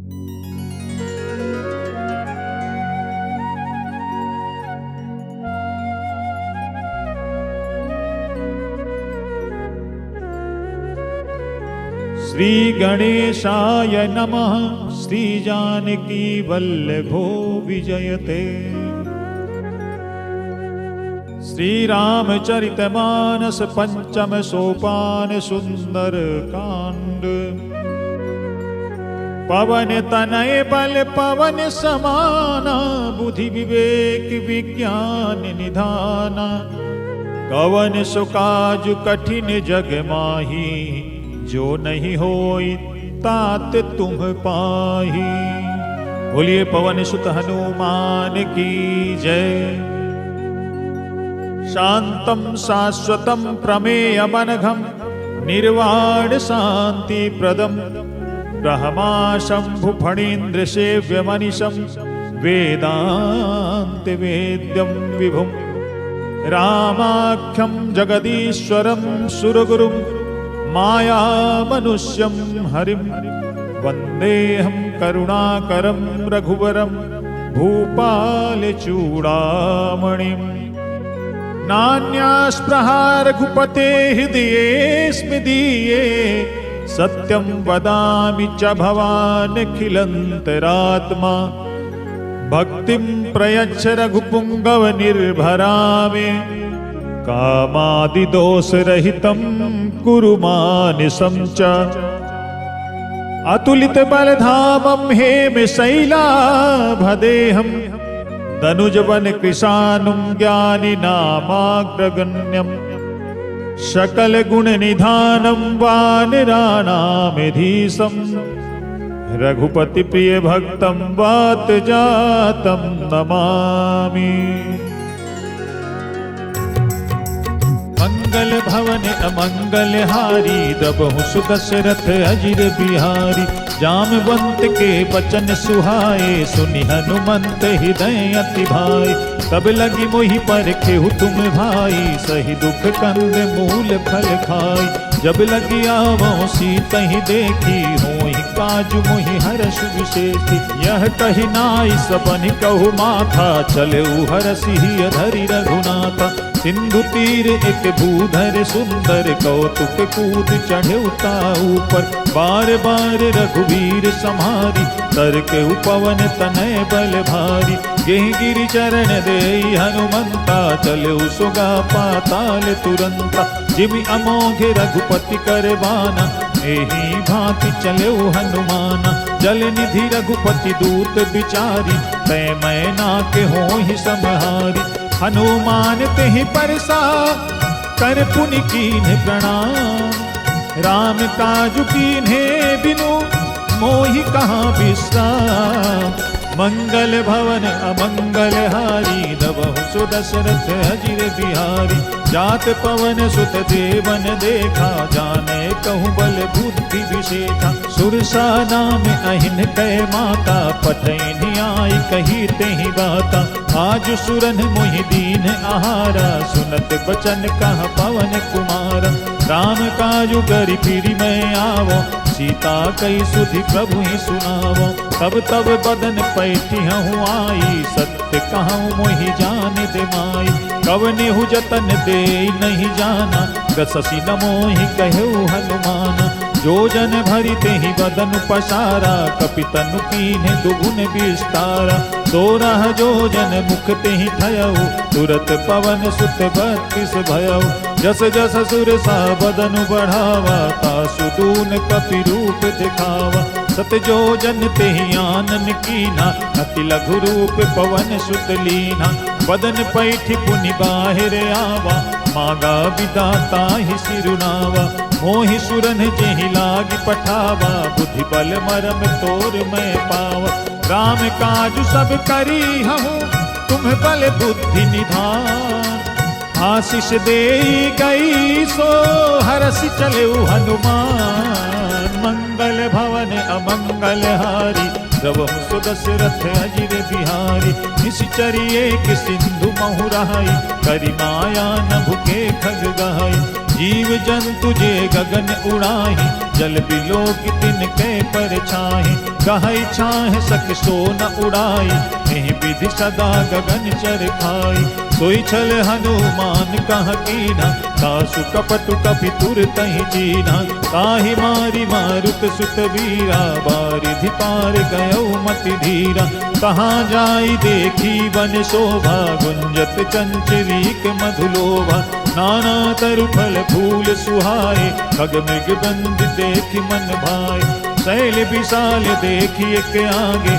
श्री गणेशाय नमः। श्री जानकी वल्लभो विजयते। श्री रामचरितमानस पंचम सोपान सुंदर कांड। पवन तनय बल पवन समाना, बुद्धि विवेक विज्ञान निधाना। कवन सुकाज कठिन जग माही, जो नहीं होई तात तुम पाही। बोलिए पवन सुत हनुमान की जय। शांतम शाश्वतम प्रमेयमनघम, निर्वाण शांति प्रदम। ब्रह्मा शंभु फणीन्द्र सेव्य मनीषम, वेदांत वेद्यम विभुम। रामाख्यम जगदीश्वरम सुरगुरुम, माया मनुष्यम हरिम। वंदेहम करुणाकरम रघुवरम, भूपाल चूड़ामणिम। नान्यास्पृहा रघुपते हृदयेऽस्मि दीये, सत्यं वदामि च भवान् अखिलन्तरात्मा। भक्तिं प्रयच्छ रघुपुङ्गव निर्भरामि, कामादिदोषरहितं कुरु मानसं च। अतुलित बलधामं हेमशैलाभदेहं, धनुजवन कृशानुं ज्ञानिनामाग्रगण्यं। सकल गुण निधानं वानराणामधीशं, रघुपति प्रिय भक्तं वात जातं नमामि। मंगल भवन अमंगल हारी, द्रबहु सुदशरथ अजिर बिहारी। जामवंत के बचन सुहाए, सुनि हनुमंत हृदय अति भाई। तब लगी मोहि परखेहु तुम भाई, सही दुख कंद मूल फल खाई। जब लगी आवो सीतहि देखी, होहि काजु मोहि हर्ष विशेषी। यह कहि नाई सपनि कहु माथा, चलेउ हरषि धरि रघुनाथा। सिंधु तीर एक भूधर सुंदर, कौतुक कूद चढ़े ऊपर। बार बार रघुवीर समारी, तरके पवन तनय बल भारी। गेहि गिरि चरण देई हनुमंता, चलेउ सुगा पाताल तुरंता। जिमि अमोघ रघुपति कर बाना, एहि भांति चलेउ हनुमाना। जल निधि रघुपति दूत बिचारी, तै मैना के होहि समहारी। हनुमान तेहि परसा, कर पुनि कीन्ह प्रणाम। राम काजु कीन्हे बिनु, मोहि कहाँ विश्राम। मंगल भवन अमंगल हारी, दबहु सुदशरथ अजिर बिहारी। जात पवन सुत देवन देखा, जाने कहूँ बल बुद्धि विशेषा। सुरसा नाम अहिन कै माता, पठैनि आई कही तेहि बाता। आज सुरन मोहि दीन आहारा, सुनत बचन कह पवन कुमारा। राम काजु करि फिरि मैं आवो, सीता कई सुधि प्रभु ही सुनावो। तब तब बदन पैठी हूँ आई, सत्य कहूँ मोहि जान दे माई। कवनेहु जतन दे नहीं जाना, गससी न मोहि कहु हनुमाना। जो जन भरि तेहि बदन पसारा, कपितनु कीन्हे दुगुन विस्तारा। 16 जो जन मुख तेहि ठयऊ, तुरत पवन सुत 32 भयऊ। जस जस सुरसा बदनु बढ़ावा, तासु दून कपि रूप दिखावा। सत जो जन तेहि आनन कीना, अति लघु रूप पवन सुत लीना। बदन पैठि पुनि बाहिर आवा, मांगा विदाता ही सिरुनावा। मोहि सुरन जेहि लागी पठावा, बुद्धि बल मरम तोर मैं पावा। राम काज सब करी हूँ, तुम बल बुद्धि निधान। आशीष दे गई सो, हरषि चलेउ हनुमान। मंगल भवन अमंगल हारी, द्रबहु सुदशरथ अजिर बिहारी। निश्चरिए कि सिंधु महु रहाई, करि माया न भुके खग गहाई। जीव जंतु जे गगन उड़ाही, जल बिलो की तिनके पर छाही। गहई छाह सक सो न उड़ाई, एहि विधि सदा गगन चर खाई। सोई छल हनुमान कह कीना, कासु कपटु कपि तुर तहि जीना। ताहि मारी मारुत सुत वीरा, बारिधि पार गयो मति धीरा। कहाँ जाई देखी वन शोभा, गुंजत चंचरीक मधुलोभा। नाना तरु फल फूल सुहाए, खग मृग बंद देखि मन भाए। शैल विशाल देखिए के आगे,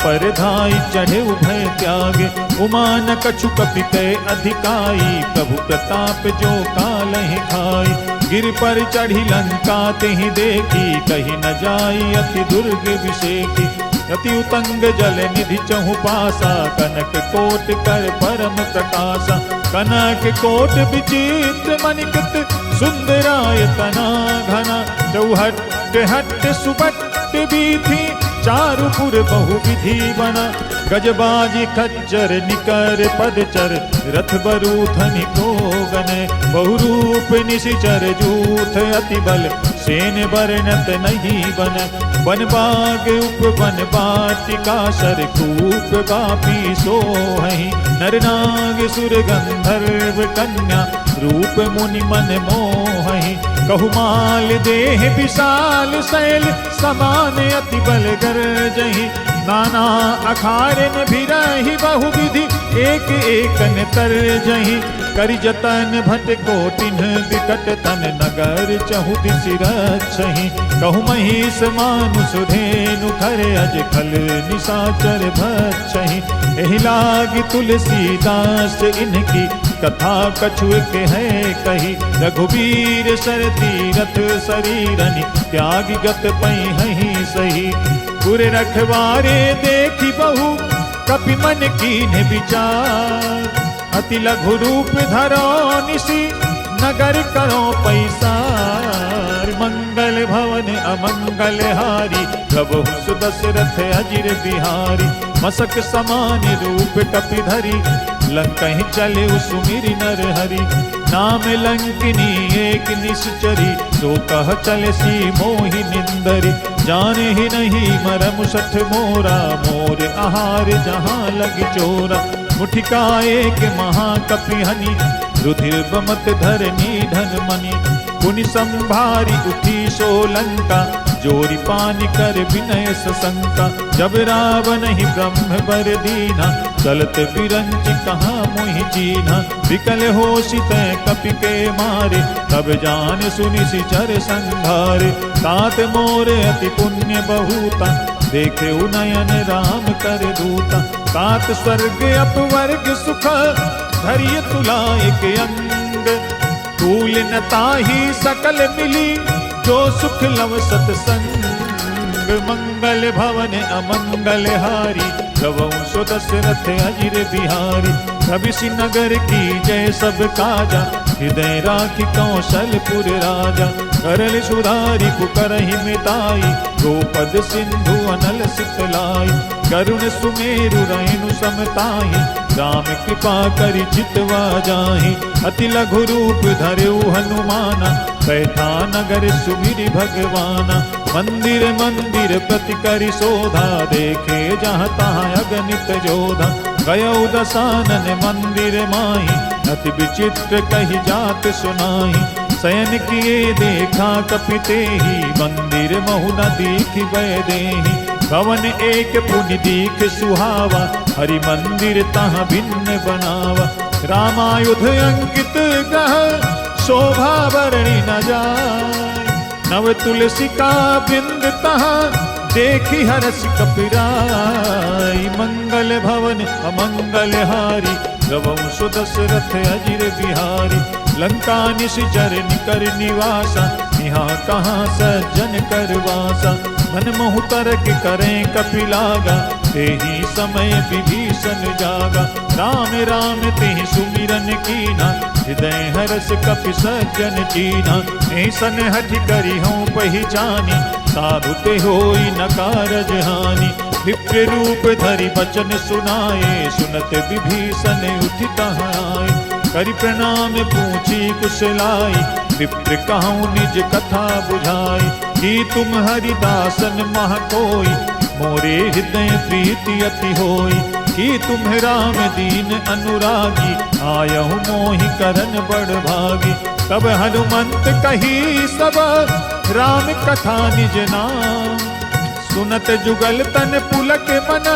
पर धाई चढ़े उभय त्यागे। उमा न कछु कपि कै अधिकाई, प्रभु प्रताप जो कालहि खाई। गिर पर चढ़ी लंका तेहि देखी, कही न जाई अति दुर्ग विषेकी। अति उतंग जल निधि चहु पासा, कनक कोट कर परम प्रकाशा। कनक कोट विचित्र मणिकृत, सुंदरायतना घना। चौहट हट सुबट बीथी, चारुपुर बहुविधि बना। गजबाजी खच्चर निकर पदचर, रथ बरूथनि को गने। बहुरूप निशिचर जूथ अति बल, सेन बरनत नहीं बन। वन बाग उप वन बाटिका, सर कूप बापी सोहहि। नर नाग सुर गंधर्व कन्या, रूप मुनि मन मोहहि। कहुमाल देह विशाल शैल, समान अति बल गरजहि। नाना अखारन भिरहि बहुविधि, एक एकन तरजहि। करि जतन भट कोटिन विकट तन, नगर चहु दिसि रक्षहि। कहु महिष मानुष धेनु, खर अज खल निशाचर भक्षहि। एहि लागी तुलसीदास इनकी, कथा कछु के है कही। रघुबीर सर तीरथ शरीरनि, त्याग गत पई सही। पुर रखवारे देखी बहु, कपि मन कीन्ह विचार। अति लघु रूप धरो निशि, नगर करो पैसार। मंगल भवन अमंगल हारी, प्रभु सुदशरथ अजिर बिहारी। मसक समान रूप कपि धरी, लंकहि चले सुमिरि नर हरि। नाम लंकिनी एक निश्चरी, सो कह चले सी मोहि निंदरी। जाने ही नहीं मरम सठ मोरा, मोर आहार जहाँ लग चोरा। मुठिका एक महाकपि हनि, रुधिर बमत धरनी धन मनि। पुनि संभारी उठी सो लंका, जोरी पानी कर विनय सशंका। जब रावण ही ब्रह्म बर दीना, चलत बिरंच कहाँ मोहि चीन्हा। विकल होशित कपि के मारे, तब जान सुनि सिचर संघारे। तात मोर अति पुण्य बहुता, देखे उनयन राम कर दूता। तात स्वर्ग अपवर्ग सुख, धरिय तुला एक अंग। कूल न ताहि सकल मिली, जो सुख लव सतसंग। मंगल भवन अमंगल हारी, गवौ सो दशरथ अजिर बिहारी। भविष्य नगर की जय सब काजा, हृदय राखि कौशलपुर राजा। करल सुधारी पुकरहि मिताई, द्रौपद सिंधु अनल सितलाई। करुण सुमेरु रैनु समताहि, राम कृपा करि चितवा जाहि। अति लघु रूप धरऊ हनुमाना, बैठा नगर सुमिरि भगवाना। मंदिर मंदिर प्रति करि शोधा, देखे जहाँ तहाँ अगणित जोधा। गयौ दसानन मंदिर माही, अति विचित्र कही जात सुनाही। शयन किए देखा कपि तेहि, मंदिर महु न दीखि वै देहि। भवन एक पुनि दीख सुहावा, हरि मंदिर तहाँ भिन्न बनावा। रामायुध अंकित ग्रह, शोभा वर्णि न जाय। नव तुलसी का बिंद तहाँ, देखी हरस कपिराई। मंगल भवन अमंगल हारी, गवौ सो दशरथ अजिर बिहारी। लंका निशिचर निकर निवासा, यहाँ कहाँ सज्जन करवासा। मन मोहु तरक करें कपि लागा, तेहि समय विभीषण जागा। राम राम तेहि सुमिरन कीना, हृदय हरस कपि सज्जन चीना। ऐसन हठ करी हूँ पहिचानी, साधु ते होई न कारज हानि। विप्र रूप धरि बचन सुनाए, सुनत विभीषण उठि तहाँ आए। करि प्रणाम पूछी कुशलाई, विप्र कहूँ निज कथा बुझाई। कि तुम हरिदासन मह कोई, मोरे हृदय प्रीति अति होई। कि तुम राम दीन अनुरागी, आयहु मोहि करन बड़ भागी। तब हनुमंत कही सब राम कथा निज नाम, सुनत जुगल तन पुलक मन,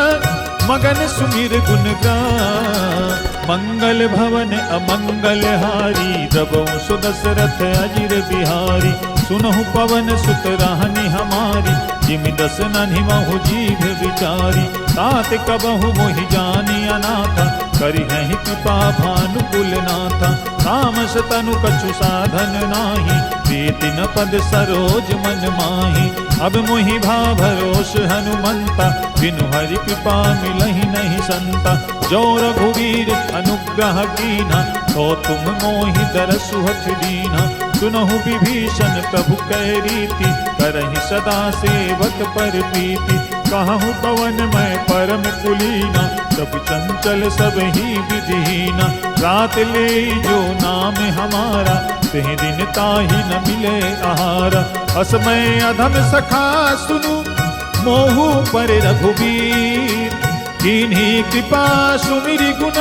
मगन सुमिर गुण गान। मंगल भवन अमंगल हारी, द्रवहु सुदशरथ अजिर बिहारी। सुनहु पवन सुत राहनि हमारी, जिमि दस नन्हि महु जीभ विचारी। तात कबहु मोहि जानि अनाथा, करिहहि कृपा भानुकुल नाथा। तामस तनु कछु साधन नाही, प्रीति न पद सरोज मन माही। अब मोहि भा भरोस हनुमंता, बिनु हरि कृपा मिलहि नहीं संता। जो रघुवीर अनुग्रह कीन्हा, तो तुम मोहि दरसु हठ दीन्हा। सुनहु विभीषण प्रभु कै रीति, करहि सदा सेवक पर प्रीति। कहूँ पवन मैं परम कुलीना, सब चंचल सब ही विधिहीना। रात ले जो नाम हमारा, तेहि दिन ताहि न मिले आहारा। असमय अधम सखा सुनु, मोहु पर रघुबीर। किन्हीं कृपा सुमिरि गुण,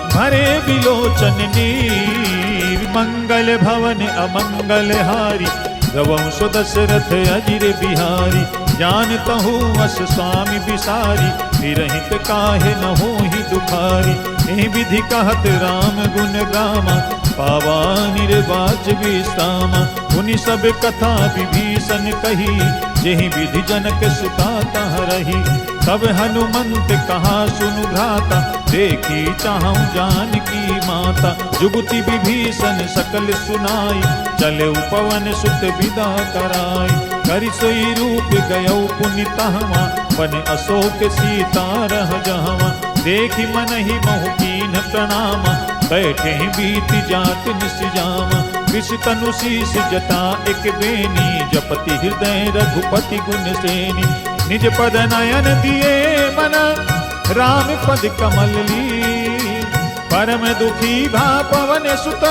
भरे बिलोचन नीर। मंगल भवन अमंगल हारी, द्रवहु सुदशरथ अजिर बिहारी। जानतहु अस स्वामी बिसारी, विरहित काहे न होहि दुखारी। एहि विधि कहत राम गुण गामा, पावा निर्वाच विश्रामा। उनि सब कथा विभीषण कही, जेहि विधि जनक सुता तह रही। तब हनुमंत कहा सुनु भ्राता, देखी चाहूं जानकी माता। जुगति विभीषण सकल सुनाई, चले पवन सुत विदा कराई। करि सोई रूप गयौ पुनि तहवा, बन अशोक सीता रह जहवा। देखि मनहि महु कीन्ह प्रणामा, बैठे ही बीति जात निस जावा। कृष तनु शीस जटा एक बेनी, जपति हृदय रघुपति गुण सेनी। निज पद नयन दिए मन, राम पद कमल ली। परम दुखी भा पवन सुत,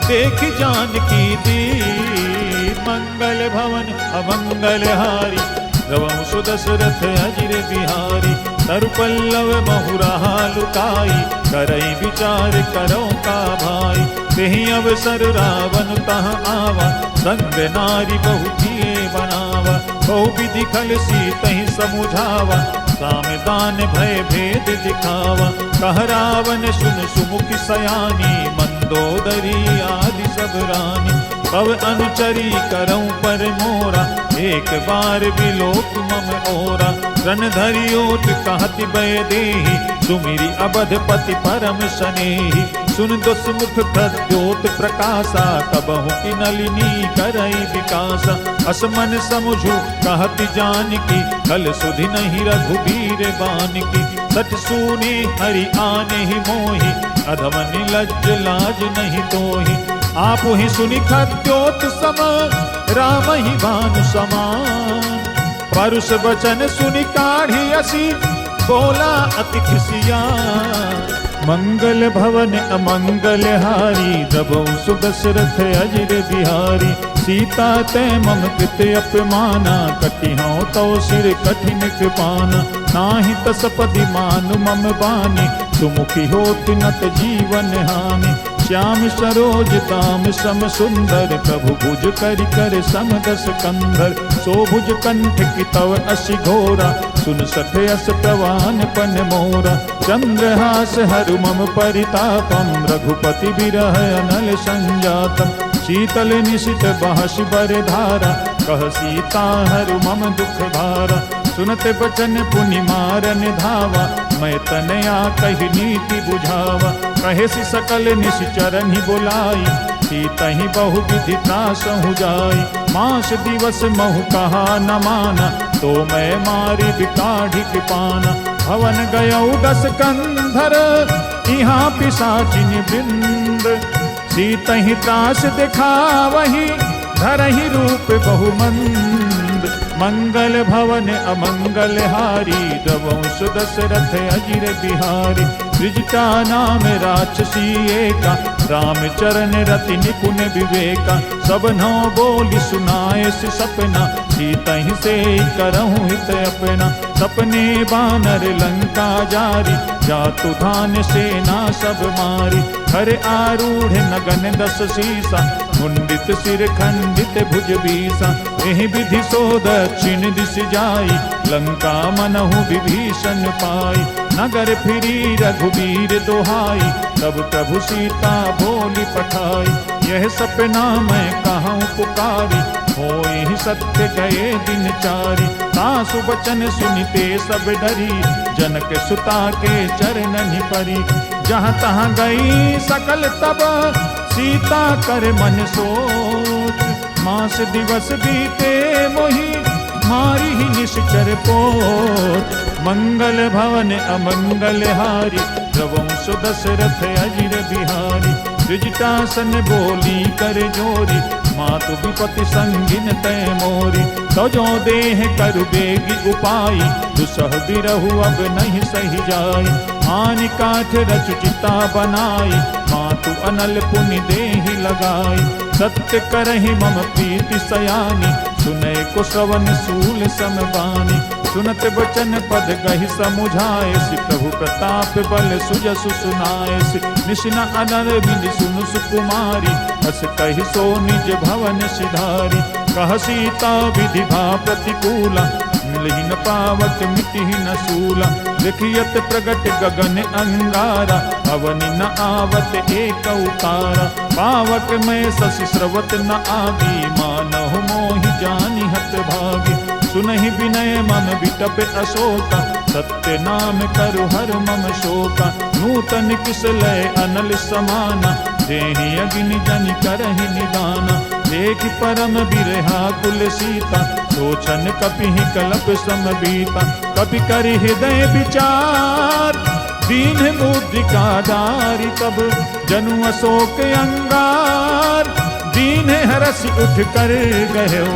देख जानकी दीन। मंगल भवन अमंगल हारी, द्रवहु सुदशरथ अजिर बिहारी। तरु पल्लव महुरा लुकाई, करई विचार करो का भाई। तेहि अवसर रावण तह आवा, संग नारी बहु किए बनावा। बहु विधि खल सीतहि समुझावा, साम दान भय भेद दिखावा। कह रावण सुन सुमुखि सयानी, मंदोदरी आदि सब रानी। तब अनुचरी करऊं पर मोरा, एक बार बिलोक मम ओरा। रण धरि ओट कहति बय देहि, सुमिरि अबधपति परम सनेहि। सुन दुसमुख प्रद्योत प्रकाशा, कबहु की नलिनी करई विकासा। असमन समुझु कहति जानकी, कल सुधि नहीं रघुबीर बानकी। सच सूने हरि आने ही मोहि, अधम निलज्ज लाज नहीं तोहि। आप ही सुनि खद्योत सम, राम ही भानु समान। परुष वचन सुनि काढ़ी असी, बोला अति खिसियान। मंगल भवन अमंगल हारी, द्रवहु सुदशरथ अजिर बिहारी। सीता तै मम कृत अपमाना, कटिहौं तौ सिर कठिन कृपाना। नाहि तसपदि मानु मम बानी, सुमुखी होत नत जीवन हानि। श्याम सरोज दाम सम सुंदर, प्रभु भुज करि कर समदस कंधर। सो भुज कंठ की तव असी घोरा, सुन सठ अस प्रवान पन मोरा। चंद्रहास हरु मम परितापम, रघुपति बिरह अनल संजातम। शीतल निशित बहस बर धारा, कह सीता हरु मम दुख भारा। सुनत बचन पुनि मारन धावा, मैं तनया कहि नीति बुझावा। कहे सि सकल निश्चरन ही बुलाई, सीतहि बहु विधि त्रासहु जाई। मास दिवस महु कहा न माना, तो मैं मारि बिकाढ़ी कृपाना। भवन गयौ 10 कंधर, यहाँ पिशाचिन वृंद। सीतहि त्रास दिखावहि, धरहि रूप बहुमंद। मंगल भवन अमंगल हारी, द्रवहु सुदशरथ अजिर बिहारी। सृजता नाम राक्षसी एका, रामचरण रति निपुण विवेका। सब नौ बोली सुनाए सि सपना, सीतहि से करहु हित अपना। सपने बानर लंका जारी, जातु धान सेना सब मारी। हर आरूढ़ नगन 10 सीसा, मुंडित सिर खंडित भुज बीसा। एहि विधि सो दक्षिण दिश जाई, लंका मनहु विभीषण पाई। नगर फिरी रघुबीर दोहाई, तब प्रभु सीता बोली पठाई। यह सपना मैं कहूँ पुकारी, होई सत्य गए दिन चारी। सासु बचन सुनिते सब डरी, जनक सुता के चरणनि परी। जहाँ तहाँ गई सकल तब, सीता कर मन सोच। मास दिवस बीते मोहि, मारी ही निश्चर पोत। मंगल भवन अमंगल हारी, रघुवंश दशरथ अजिर बिहारी। त्रिजटासन बोली कर जोरी, मातु विपति संगिन तय मोरी। तो जो देह करु बेगी उपाई, दुसह बिरहु अब नहीं सही जाई। आनि काठ रचु चिता बनाई, मातु अनल पुनि देहि लगाई। सत्य करहि मम प्रीति सयानी, सुनै को श्रवण सूल समबानी। सुनत बचन पद गहि समुझाए, प्रभु प्रताप बल सुजसु सुनाए। निशिना अनर बिन सुनु सुकुमारी, हस कहि सो निज भवन सिधारी। कह सीता विधि भा प्रतिकूला, मिलहि न पावक मिटिहि न सूला। लिखियत प्रगट गगन अंगारा, अवनि न आवत एक उतारा। पावक में शशि स्रवत न आगी, मानहु मोहि जानि हत भागी। सुनहि विनय मम विटप अशोका, सत्य नाम करु हर मम शोका। नूतन किस लय अनल समाना, देहि अग्नि जनि करहि निदाना। देख परम बिरहा कुल सीता, सोचन कपिहि कलप समबीता। कपि करि हृदय विचार, दीन मुद्रिका डारी। तब जनु अशोक अंगार, दीन हरसि उठ कर गयो।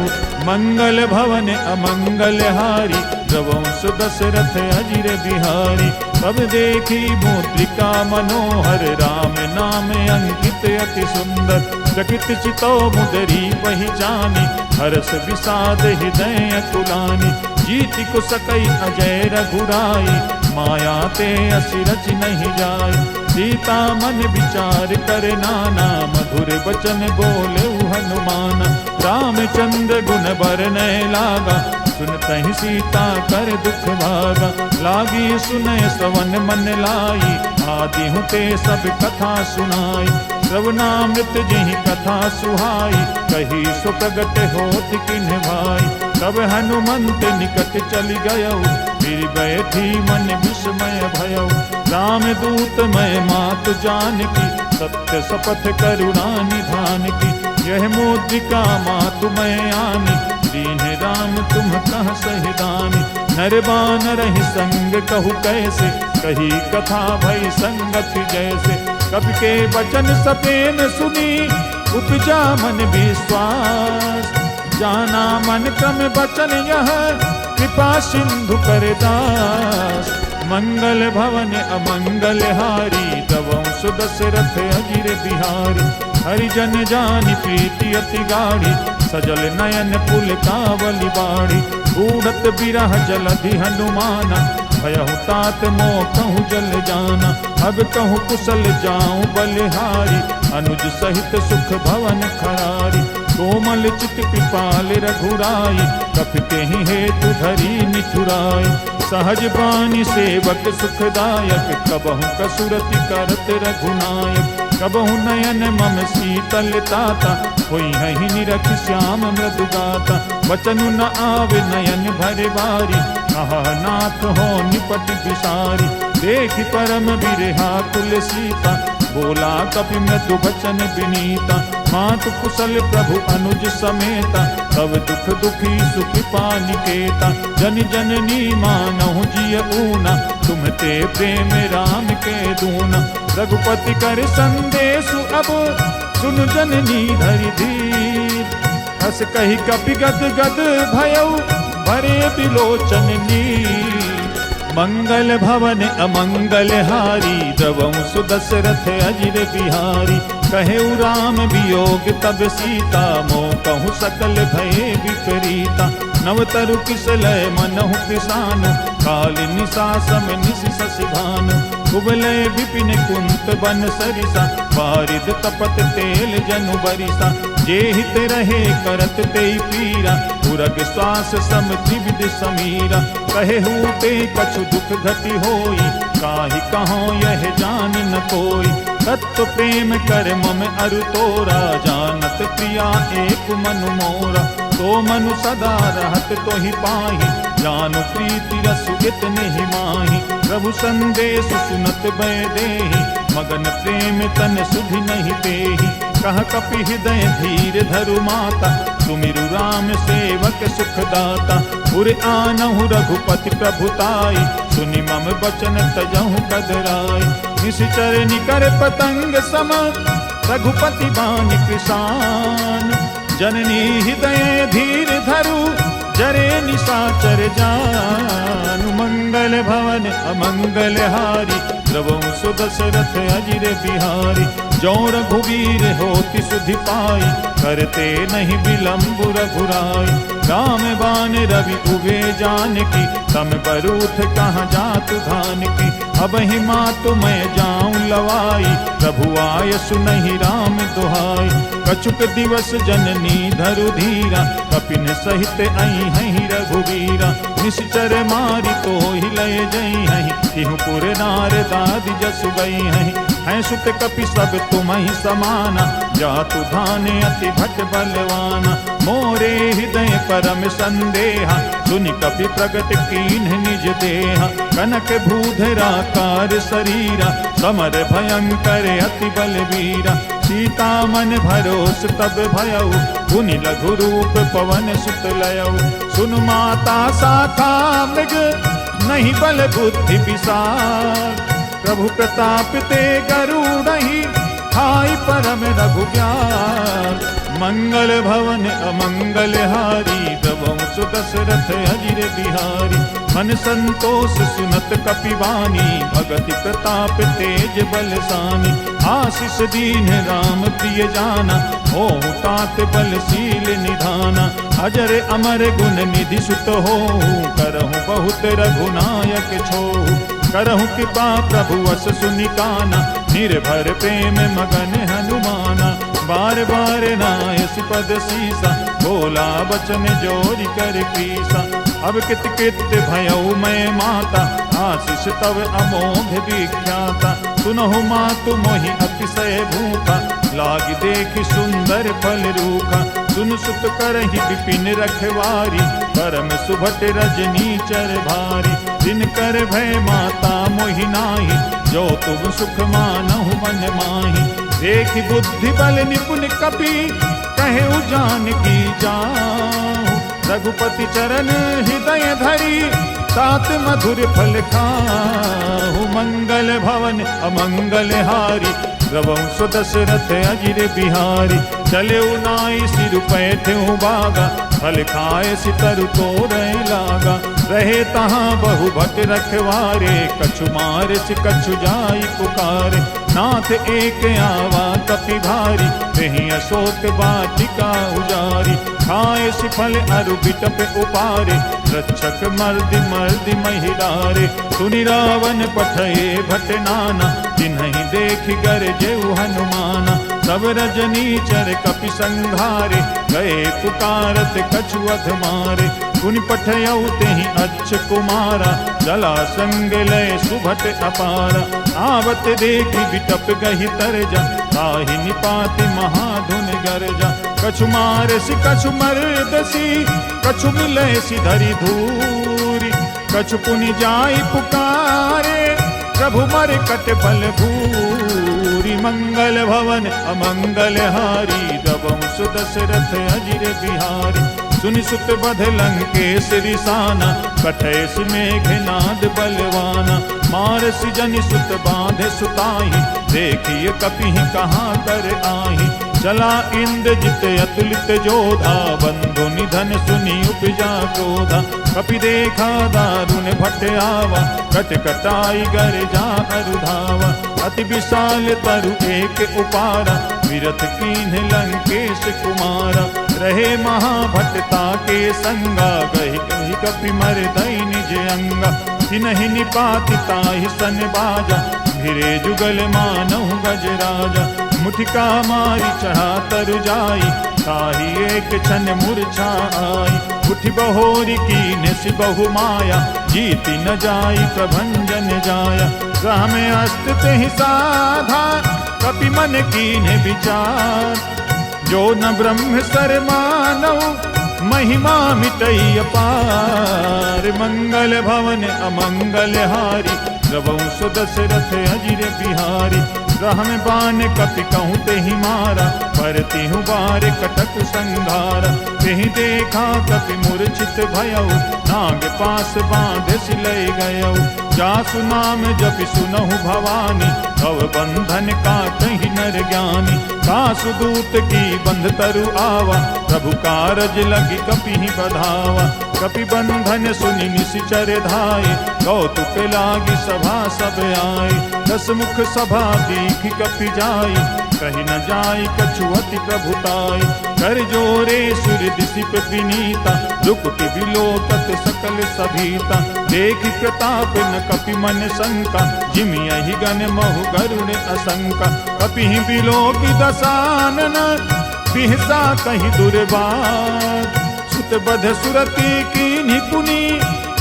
मंगल भवन अमंगल हारी, रघुवंश दशरथ अजिर बिहारी। तब देखी मुद्रिका मनोहर, राम नाम अंकित अति सुंदर। चकित चितो मुदरी पहिचानी, हरस विषाद हृदय अतुलानी। जीति को सकई अजय रघुराई, माया ते असिरच नहीं जाय। सीता मन विचार कर नाना, मधुर बचन बोले हनुमान। रामचंद्र गुण बरनय लागा, सुनतहि सीता कर दुख भागा। लागी सुनय श्रवण मन लाई, आदि हूँ ते सब कथा सुनाई। श्रवणामृत जिहि कथा सुहाई, कही सो प्रगट होत किन्ह भाई। तब हनुमंत निकट चली गयो, फिर बैठी मन विस्मय भयो। राम दूत मैं मातु जानकी, सत्य शपथ करुणा निधान की। यह मुद्रिका मातु मैं आनी, दीन राम तुम कह सहिदानी। नर बानर ही संग कहु कैसे, कही कथा भई संगति जैसे। कवि के वचन सपेन सुनी, उपजा मन विश्वास। जाना मन क्रम वचन यह, कृपा सिंधु कर दास। मंगल भवन अमंगल हारी, रघुवंश दशरथ अजिर बिहारी। हरिजन जानि प्रीति अति गाढ़ी, सजल नयन पुल कावली बाड़ी। बूढ़त बिरह जलधि हनुमाना, भयहु तात मोह कहूँ जल जाना। अब कहूँ कुशल जाऊँ बलिहारी, अनुज सहित सुख भवन खरारी। कोमल चित कृपाल रघुराई, कपि ही हेतु धरी निठुराई। सहज बानी सेवक सुखदायक, कबहु कसुरति करत रघुनायक। कबहु नयन मम शीतल ताता, होई हहि निरख श्याम मृदु गाता। वचनु न आवे नयन भरे बारी, कहा नाथ हो निपट बिसारी। देखि परम बिरहा कुल सीता, बोला कपि मृदु वचन विनीता। मातु कुशल प्रभु अनुज समेता, तब दुख दुखी सुखी पानिकेता। जन जननी मानहु जिय ऊना, तुम ते प्रेम राम के दूना। रघुपति कर संदेशु अब, सुन जननी धरि धीर। हस कही कपि गद गद भयउ, भरे बिलोचन नीर। मंगल भवन अमंगल हारी, रघुवंश दशरथ अजिर बिहारी। कहेउ राम वियोग तब सीता, मोह कहूँ सकल भय विपरीता। नवतरु किसलय मनहु किसानु, काली निशा सम निशि शशि भानु। कुबलय विपिन कुंत बन सरिसा, वारिद तपत तेल जनु बरिसा। जे हित रहे करत तेई पीरा, उरग श्वास सम त्रिविध समीरा। कहे हूते कछु दुख घटी होई, काहि कहो यह जान न कोई। तत्व प्रेम कर मम अरु तोरा, जानत प्रिया एक मनु मोरा। तो मनु सदा रहत तो ही पाही, जानु प्रीति रसु इतने ही माही। प्रभु संदेश सुनत भय देहि, मगन प्रेम तन सुधि नहीं देहि। कह कपि हृदय धीर धरु माता, सुमिरु राम सेवक सुखदाता। उर आनहु रघुपति प्रभुताई, सुनि मम बचन तजहु कदराई। निश्चर निकर पतंग सम, रघुपति बानि कृसान। जननी हृदय धीर धरु, जरे निशाचर जानु। मंगल भवन अमंगल हारी, द्रवहु सुदशरथ अजिर बिहारी। जो रघुवीर होति सुधि पाई, करते नहीं विलंब रघुराई। राम बाण रवि उबे जानकी, तम बरूथ कहाँ जातु धान की। अब ही मातु मैं जाऊं लवाई, प्रभु आय सुनहि राम दुहाई। कछुक दिवस जननी धरु धीरा, कपिन सहित आई हहीं रघुवीरा। निश्चर मारी तो ही लय जई हहीं, तिहु पुर नार दादि जसु गई हहीं। हैं सुत कपि सब तुम ही समाना, जातु धाने अति भट बलवाना। मोरे हृदय परम संदेहा, सुनि कपि प्रगट कीन्ह निज देहा। कनक भूधरा कार शरीरा, समर भयंकर अति बलवीरा। सीता मन भरोस तब भयउ, पुनि लघु रूप पवन सुत लयउ। सुन माता शाखा मृग, नहीं बल बुद्धि विशाल। प्रभु प्रताप ते गरुड़हि, हाय परम रघु ज्ञान। मंगल भवन अमंगल हारी, द्रवहु सुदशरथ अजिर बिहारी। मन संतोष सुनत कपिवानी, भगति प्रताप तेज बलसानी। आशीष दीन राम प्रिय जाना, होहु तात बलशील निधाना। अजर अमर गुण निधि सुत होहु, करहु बहुत रघुनायक छोहु। करहु कृपा प्रभु अस सुनिकाना, निर्भर प्रेम मगन हनुमाना। बार बार नायस पद सीसा, बोला बचन जोरि कर पीसा। अब कित कित भयउ मैं माता, आशीष तव अमोघ विख्याता। सुनहु मातु मोहि अतिशय भूखा, लाग देखि सुंदर फल रूखा। सुन सुत करहि विपिन रखवारी, परम सुभट रजनी चर भारी। दिन कर भय माता मोहि नाही, जो तुम सुख मानहु मन माही। देखि बुद्धि बल निपुण कपि, कहेउ जानकी जाहु। रघुपति चरण हृदय धरी, तात मधुर फल खाहु। मंगल भवन अमंगल हारी, द्रवहु सुदशरथ अजिर बिहारी। चले नाई सिर पैठ्यु बागा, फल खाए सितरु तोरय लागा। रहे तहाँ बहु भट रखवारे, कछु मारिच कछु जाई पुकारे। नाथ एक आवा कपि भारी, रही अशोक वाटिका उजारी। खाए सिफल अरु बिटप उपारे, रक्षक मर्दि मर्दि महिलारे। सुनि रावण पठये भट नाना, जिन्हि देखि गरजेउ हनुमाना। सब रजनीचर कपि संघारे, गए पुकारत कछु अध मारे। पुनि पठयउ तेहि अच्छ कुमारा, जला संग लय सुभट अपारा। आवत देखि बिटप गहि तरजा, ताहि निपाति महाधुन गरजा। कछु मारसि कछु मरदसी, कछु मिलयसि धरि धूरी। कछु पुनि जाई पुकारे, प्रभु मरकट बल भूरी। मंगल भवन अमंगल हारी, द्रवहु सुदशरथ अजिर बिहारी। सुनि सुत बध लंकेश रिसाना, कठयसि मेघनाद बलवाना। मारसि जनि सुत बांधे सुताहि, देखिए कपिहि कहाँ कर आहि। चला इंद्रजित अतुलित जोधा, बंधु निधन सुनि उपजा क्रोधा। कपि देखा दारुण भट आवा, कट कटाई गर जा अरुधावा। अति विशाल तरु एक उपारा, विरथ कीन्ह लंकेश कुमारा। रहे महाभटता के संगा, गही कही कपि मर दई निज अंगा। तिनहि निपाति ताहि सन बाजा, भिरे जुगल मानहु गजराजा। मुठिका मारी चढ़ा तरु जाई, ताहि एक क्षण मूर्छा आई। उठि बहोरी कीन्ह सि बहु माया, जीति न जाई प्रभंजन जाया। ग्रह में अस्त तेहि साधा, कपि मन कीन्ह विचार। जो न ब्रह्म सर मानव, महिमा मिटई अपार। मंगल भवन अमंगल हारी, द्रवहु सो दशरथ अजिर बिहारी। ग्रह में बाण कपि कहूँ तेहि मारा, पर तिहु बार कटक संघारा। तेहि देखा कपि मूर्छित भयउ, नाग पास बांध सिलय गयउ। जासु नाम जपि सुनहु भवानी, भव बंधन काटहि नर ज्ञानी। कासु दूत की बंध तरु आवा, प्रभु कारज लगी कपिहि बधावा। कपि बंधन सुनि निशिचर धाये, कौतुक लागी सभा सब आए। दस मुख सभा दीख कपि जाई, कहि न जाई कछु अति प्रभुताई। कर जोरे सुर दिसिप विनीता, रुकुति बिलोकत सकल सभीता। देख प्रताप न कपि मन शंका, जिमियहि गण महु गरुण असंका। कपिहि बिलोकि दसानन, बिहसा कहि दुर्बार। सुत बध सुरति कीन्हि पुनि,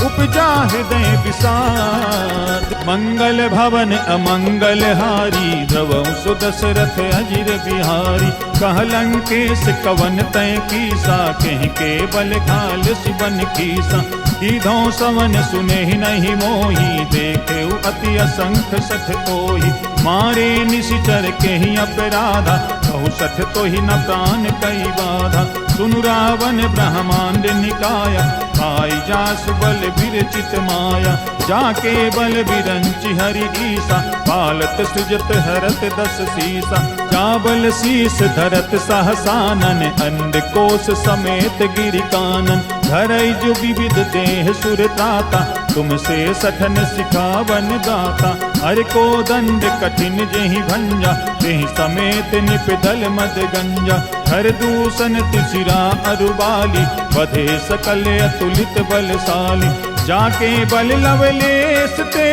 उपजा हृदय विषाद। मंगल भवन अमंगल हारी, द्रवहु सो दशरथ अजिर बिहारी। कह लंकेश कवन तय कीसा, कहि के बल खाल सिबन कीसा। कीधो सवन सुने नहीं मोही, देखे अति असंख्य सठ कोही। मारे निशिचर केहि अपराधा, कहु सठ तोहि न प्राण कई बाधा। सुनु रावण ब्रह्मांड निकाया, आई जास बल विरचित माया। जाके बल विरंचि हरि ईसा, पालत सृजत हरत दस सीसा। जाबल शीस धरत सहसानन, अंड कोश समेत गिरि कानन। धरई जो विविध देह सुर त्राता, तुमसे सठन सिखावन गाता। हर को दंड कठिन जेहि भंजा, तेहि समेत निपदल मद गंजा। हर दूषण तिसिरा अरुबाली, बधे सकल अतुलित बलशाली। जाके बल लवलेश ते,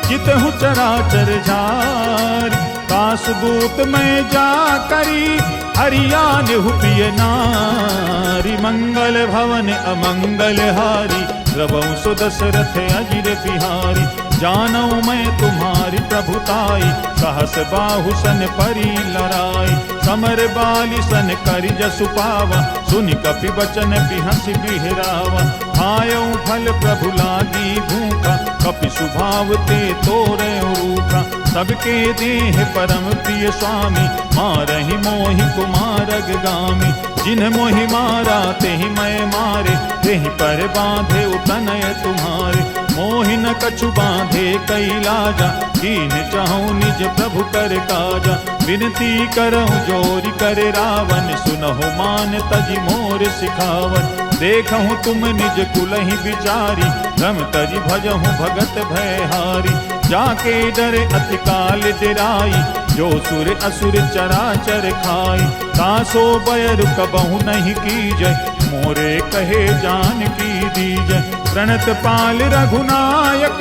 जितहु चराचर झारी। कास दूत में जा करी, हरियान हुपिय नारी। मंगल भवन अमंगल हारी, द्रवहु सो दशरथ अजिर बिहारी। जानौ मैं तुम्हारी प्रभुताई, सहस बाहु सन परी लड़ाई। समर बाली सन करि जसु पावा, सुनि कपि बचन बिहसि बिहरावा। आयौ फल प्रभु लागी भूखा, कपि सुभाव ते तोरे रूखा। सबके देह परम प्रिय स्वामी, मारहि मोहि कुमारग गामी। जिन्ह मोहि मारा तेहि मैं मारे, तेहि पर बांधे तनय तुम्हारे। मोहि न कछु बांधे कई लाजा, कीन चाहूं निज प्रभु कर काजा। विनती करहु जोरि कर रावण, सुनहु मान तजि मोर सिखावन। देखहु तुम निज कुलहि विचारी, रम तजि भजहु भगत भयहारी। जाके डर अति काल डेराई, जो सुर असुर चराचर खाई। तासो बयर कबहु नहीं कीजय, मोरे कहे जान की दीजय। प्रणत पाल रघुनायक,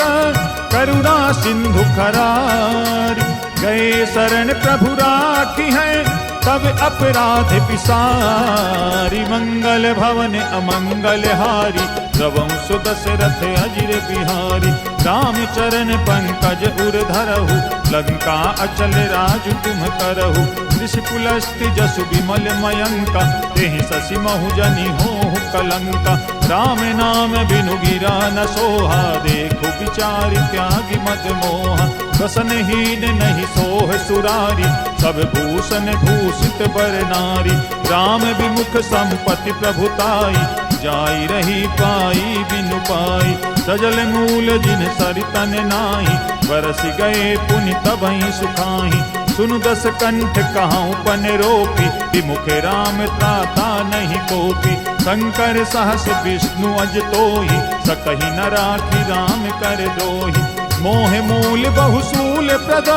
करुणा सिंधु खरारी। गए शरण प्रभु राखी है, तब अपराध विसारी। मंगल भवन अमंगल हारी, द्रवहु सो दशरथ अजिर बिहारी। राम चरण पंकज उर धरहु, लंका अचल राज तुम करहु। ऋषिकुलस्ति जसु विमल मयंका, तेहि शशि महु जनि होहु कलंका। राम नाम बिनु गिरा न सोहा, देखु विचारि त्यागी मद मोहा। बसन हीन नहीं सोह सुरारी, सब भूषण भूषित बर नारी। राम विमुख संपत्ति प्रभुताई, जाई रही पाई बिनु पाई। सजल मूल जिन सरितन नाही, बरस गए पुनि तबहि सुखाहि। सुनु दस कंठ कहाऊं पन रोपी, विमुख राम त्राता नहीं कोपी। शंकर सहस विष्णु अज तोहि, सकहि न राखी राम कर द्रोही। मोह मूल बहुसूल प्रद,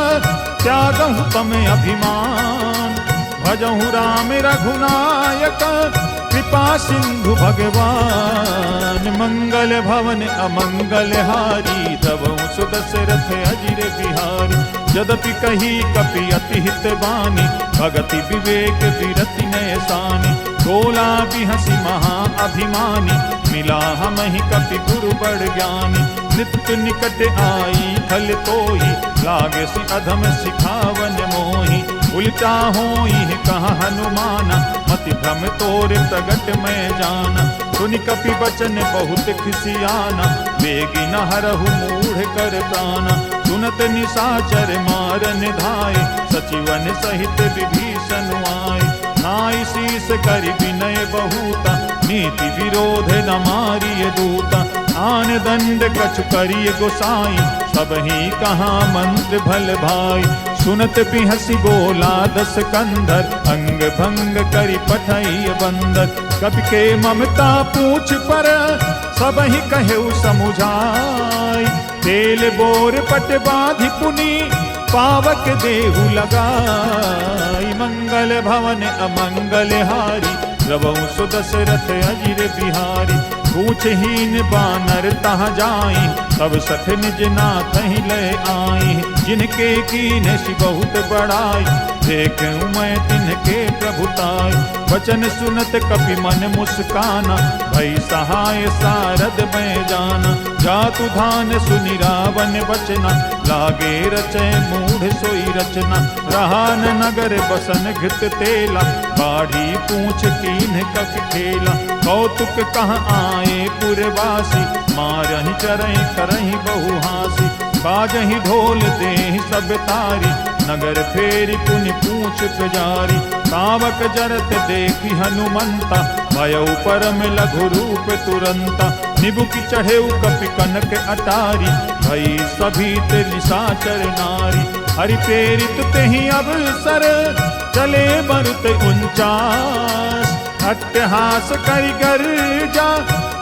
त्यागहु तम अभिमान। भजहु राम रघुनायक, कृपा सिंधु भगवान। मंगल भवन अमंगल हारी द्रवहु सुदशरथ अजिर बिहारी। यद्यपि कही कपि अति हित बानी भगति विवेक विरति नयसानी। बोला बिहसी महा अभिमानी मिला हमहि कपि गुरु बड़ ज्ञानी। नित्य निकट आई खल तोहि लागे सि अधम सिखावन मोहि। उल्टा होई कहा हनुमाना मति भ्रम तोरे प्रगट मैं जाना। सुनि कपि बचन बहुत खिसियाना वेगी न हरहु मूढ़ कर प्राणा। सुनत निशाचर मारन धाय सचिवन सहित विभीषण आए। नाई शीस करि विनय बहुता नीति विरोध न मारिय दूता। आन दंड कछु करिय गोसाई सब ही कहा मंत्र भल भाई। सुनत बिहसी बोला दस कंधर अंग भंग करि पठई बंदर। कपि के ममता पूछ पर सब ही कहेउ समुझाई। तेल बोर पट बाधि पुनि पावक देहु लगाई। मंगल भवन अमंगल हारी द्रवहु सुदशरथ अजिर बिहारी। पूछहीन बानर तहाँ जाई तब सठ निज नाथ ही ले आई। जिनके कीने सि बहुत बड़ाई देखूं मैं तिनके प्रभुताई। वचन सुनत कपि मन मुस्काना भई सहाय सारद मैं जाना। जातु धान सुनि रावण बचना लागे रचय मूढ़ सोई रचना। रहा न नगर बसन घृत तेला बाढ़ी पूछ कीन कक खेला। कौतुक कहाँ आए पुरवासी मारहि चरहि करहि बहु हासी। बाजहि ढोल देहि सब तारी नगर फेरि पुनि पूछ पुजारी। कावक जरत देखि हनुमंता भयउ परम लघु रूप तुरंता। निबुकि चढ़ेउ कपि कनक अटारी भई सभीत निशाचर नारी। हरि प्रेरित तेहि अवसर चले मरुत 49। अट्टहास करि गर्जा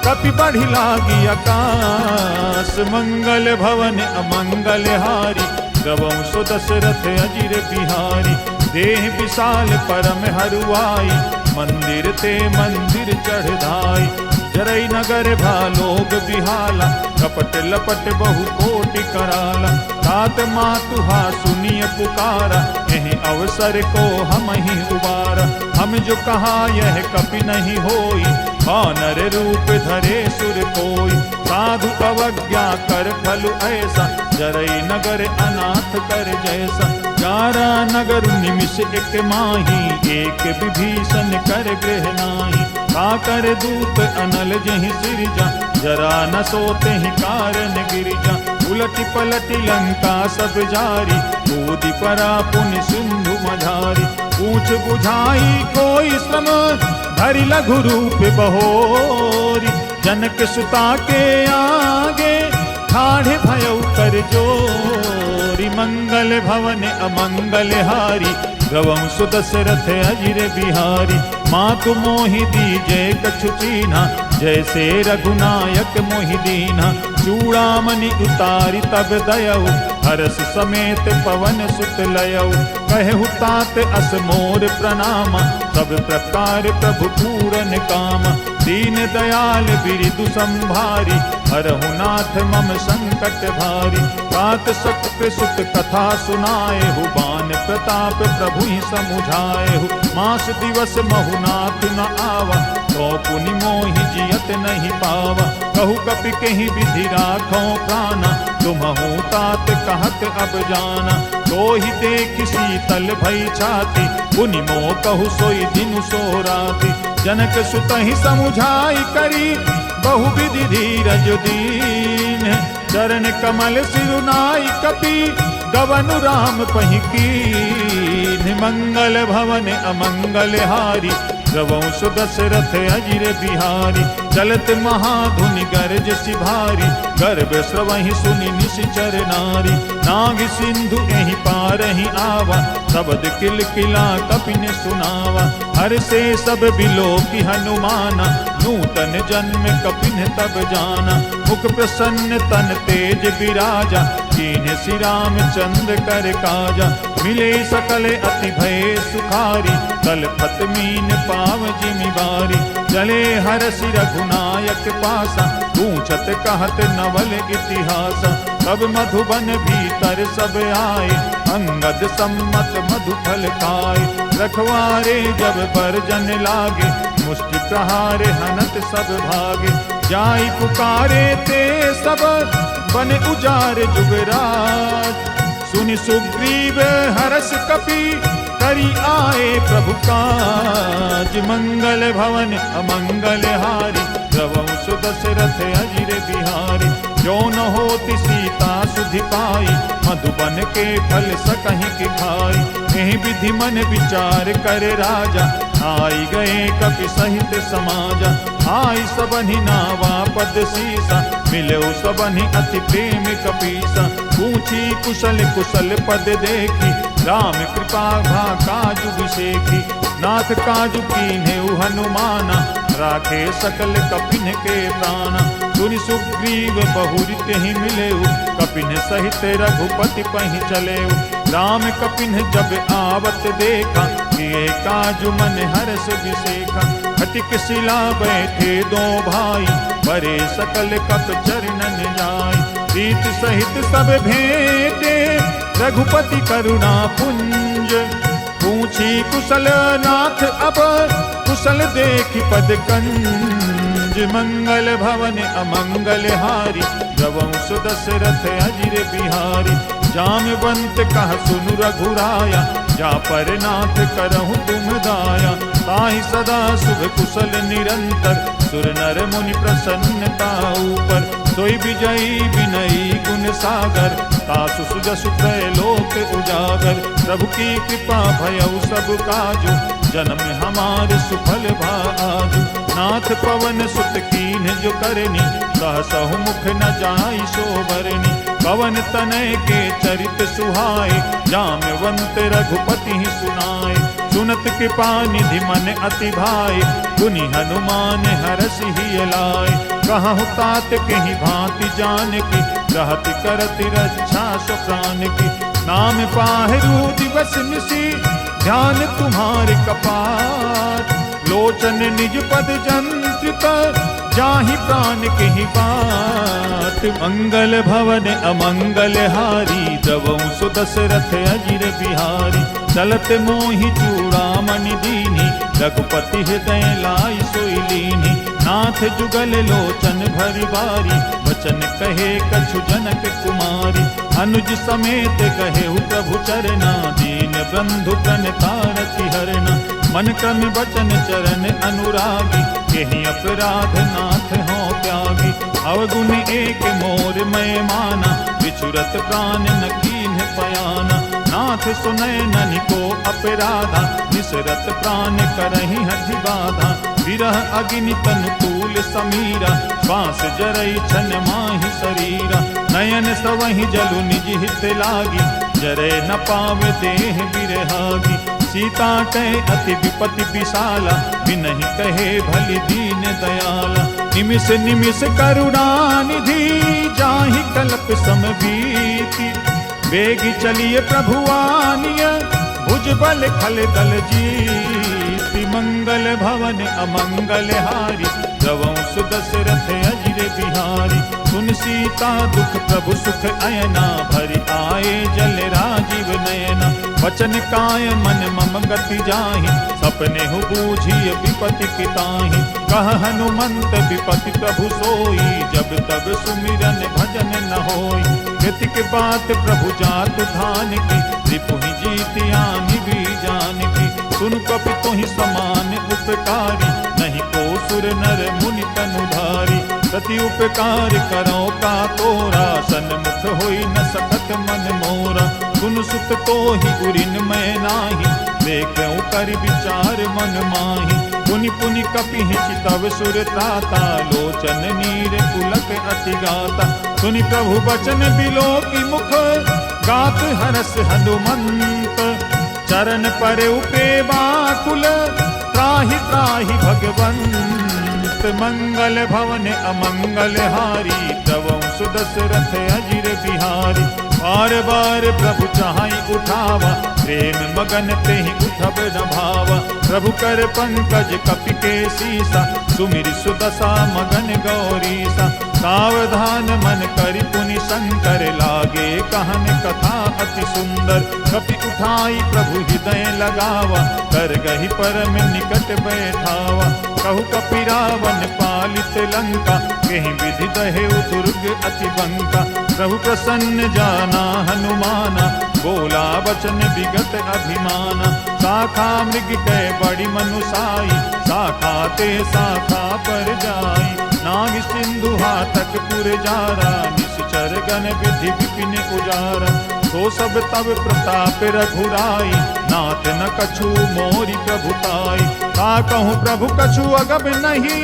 कपि बढ़ि लागी आकाश। मंगल भवन अमंगल हारी द्रवहु सुदशरथ अजिर बिहारी। देह विशाल परम हरुआई मंदिर ते मंदिर चढ़ धाई। जरई नगर भालोग बिहाला कपट लपट बहु कोटि कराला। तात मातुहा सुनिय पुकारा एहि अवसर को हम ही उबारा। हम जो कहा यह कपि नहीं होई वानर रूप धरे सुर कोई। साधु अवज्ञा कर फल ऐसा जरई नगर अनाथ कर जैसा। 11 नगर निमिष एक माही एक विभीषण कर गृह नाही। काकर दूत अनल जहि सिरजा जरा न सोते ही कारण गिरिजा। उलटि पलटि लंका सब जारी कूदि परा पुनि सिंधु मझारी। पूछ बुझाई कोई श्रम धरि लघु रूप बहोरी। जनक सुता के आगे ठाढ़े भयउ कर जोरी। मंगल भवन अमंगल हारी द्रवहु सुदशरथ अजिर बिहारी। मातु मोहि दीजे कछु चीन्हा जैसे रघुनायक मोहि दीन्हा। चूड़ामणि उतारी तब दयऊ हरस समेत पवन सुत लयऊ। कहु तात अस मोर प्रणामा सब प्रकार प्रभु पूरन कामा। दीन दयाल बिरिदु संभारी हरहु नाथ मम संकट भारी। तात सत सुत कथा सुनाए हु बान प्रताप प्रभु ही समुझाए हु। मास दिवस महु नाथ न आवा तो पुनि मोहि जियत नहीं पावा। कहु कपि कहीं विधि राखो प्राणा तुम्हु तात कहत अब जाना। तो ही देख शीतल भई छाती पुनि मोह कहु सोई दिन सो राति। जनक सुत ही समुझाई करी बहु विधि धीरज दीन। चरण कमल सिरुनाई कपि गवनु राम पहि कीन। मंगल भवन अमंगल हारी द्रवहु सुदशरथ अजिर बिहारी। चलत महाधुनि गरज सिभारी गर्भ स्रवहि सुनि निशिचर नारी। नाग सिंधु एहि पारहि आवा शब्द किलकिला कपिन सुनावा। हर से सब बिलोकि हनुमाना नूतन जन्म कपिन तब जाना। मुख प्रसन्न तन तेज विराजा कीन्ह श्री राम चंद्र कर काजा। मिले सकल अति भय सुखारी तल फत मीन पाव जिमि बारी। चले हरसि रघुनायक पासा, पूछत कहत नवल इतिहास। तब मधुबन भीतर सब आए, अंगद सम्मत मधुफल खाए। रखवारे जब बरजन लागे, मुष्टि प्रहारे हनत सब भागे। जाई पुकारे ते सब, बन उजारे जुगराज। सुनि सुग्रीव हरस कपि, करी आए प्रभु काज। मंगल भवन अमंगल हारी, द्रवहु सुदशरथ अजिर बिहारी। जो न होति सीता सुधि पाई, मधुबन के फल सकहि की खाई। एहि विधि मन विचार कर राजा, आई गए कपि सहित समाजा। आई सबनि नावा पद सीसा, मिलो सबनि अति प्रेम कपीसा। पूछी कुशल कुशल पद देखी, राम कृपा भा काजु विषेखी। नाथ काजु कीन्हेउ हनुमाना, राखे सकल कपिन के प्राणा। सुनि सुग्रीव बहुरि तेहि मिलेउ, कपिन सहित रघुपति पहि चलेउ। राम कपिन जब आवत देखा, किए काजु मन हर्ष विषेखा। खटिक शिला बैठे दो भाई, बरे सकल कप चरणन जाय। प्रीत सहित सब भेंटे, रघुपति करुणा पुंज। पूछी कुशल नाथ अब, कुशल देखि पद कंज। मंगल भवन अमंगल हारी, द्रवहु सुदशरथ अजिर बिहारी। जामवंत कह सुनु रघुराया, जा पर नाथ करहु तुम दाया। ताहि सदा शुभ कुशल निरंतर, सुर नर मुनि प्रसन्नता ऊपर। सोई विजयी विनयी गुण सागर, तासु सुजसु त्रैलोक उजागर। प्रभु की कृपा भयउ सब काजु, जन्म हमार सुफल भाजु। नाथ पवन सुत कीन्ह जो करनी, सहसहु मुख न जाई शोभरनी। पवन तनय के चरित सुहाए, जामवंत रघुपति ही सुनाए। सुनत कृपा निधि मन अति भाए, गुनि हनुमान हरसि हिय लाए। कहु तात कहि भांति जान की, रहति करति रक्षा सो प्राण की। नाम पाहरु दिवस निसी, ध्यान तुम्हारे कपार। लोचन निज पद जंत्रित, जाहि प्राण कहि बात। मंगल भवन अमंगल हारी, द्रवहु सुदशरथ अजिर बिहारी। चलत मोहि चूड़ामणि दीनी, रघुपति हृदय लाई सोई लीनी। नाथ जुगल लोचन भरि बारी, वचन कहे कछु जनक कुमारी। अनुज समेत कहेउ प्रभु चरना, दीन बंधु प्रणतारति हरना। मन क्रम वचन चरण अनुरागी, केहि अपराध नाथ हो त्यागी। अवगुण एक मोर मैं माना, बिछुरत प्राण न कीन्ह पयाना। नाथ सुनय ननि को अपराधा, निसरत प्राण करहि हठि बाधा। विरह अग्नि तनु तूल समीरा, श्वास जरई छन माहि शरीरा। नयन सवहि जलु निज हित लागी, जरै न पावे देह बिरहागी। सीता कह अति विपति विशाला, बिनहि कहे भलि दीन दयाला। निमिष निमिष करुणा निधि, जाहि कल्प समबीति। बेगी चलिए प्रभु आनिय, भुज बल खल दल जीति। मंगल भवन अमंगल हारी, द्रवहु सुदशरथ अजिर बिहारी। सुन सीता दुख प्रभु सुख अयना, भरि आए जल राजीव नयना। वचन काय मन मम गति जाहि, सपने हु बूझिय विपति पिताहि। कह हनुमंत विपति प्रभु सोई, जब तब सुमिरन भजन न होई। कृतिक बात प्रभु जातु धान की, रिपुहि जीति आनि भी जान की। सुन कपि तोहि समान उपकारी, नहीं को सुर नर मुनि तनुधारी। सति उपकार करो का तोरा, सन्मुख होई न सकत मन मोरा। सुन सुत तो ही उरिन मैं नाही, देखऊं कर विचार मन माही। पुनि पुनि कपि चितव सुर त्राता, लोचन नीर पुलक अति गाता। सुनि प्रभु बचन बिलो की मुख, गात हरस हनुमंत। चरण पर उपे बाकुल, त्राहि त्राहि भगवंत। मंगल भवन अमंगल हारी, द्रवहु सुदशरथ अजिर बिहारी। बार बार प्रभु चाहि उठावा, प्रेम मगन तेहि उठब न भावा। प्रभु कर पंकज कपि के सीसा, सुमिरि सुदशा मगन गौरीसा। सावधान मन करि पुनि शंकर, लागे कहन कथा अति सुंदर। कपि उठाई प्रभु हृदय लगावा, कर गहि परम निकट बैठावा। कहु कपि रावण पालित लंका, कहीं विधि दहेउ दुर्ग अति बंका। प्रभु प्रसन्न जाना हनुमाना, बोला वचन विगत अभिमाना। शाखा मृग कै बड़ी मनुसाई, शाखा ते शाखा पर जाई। नाग सिंधु हाथक पुर जारा, निश्चर गण विधि विपिन उजारा। तो सब तब प्रताप रघुराई, नाथ न कछु मोरि प्रभुताई। ता कहूँ प्रभु कछु अगम नहीं,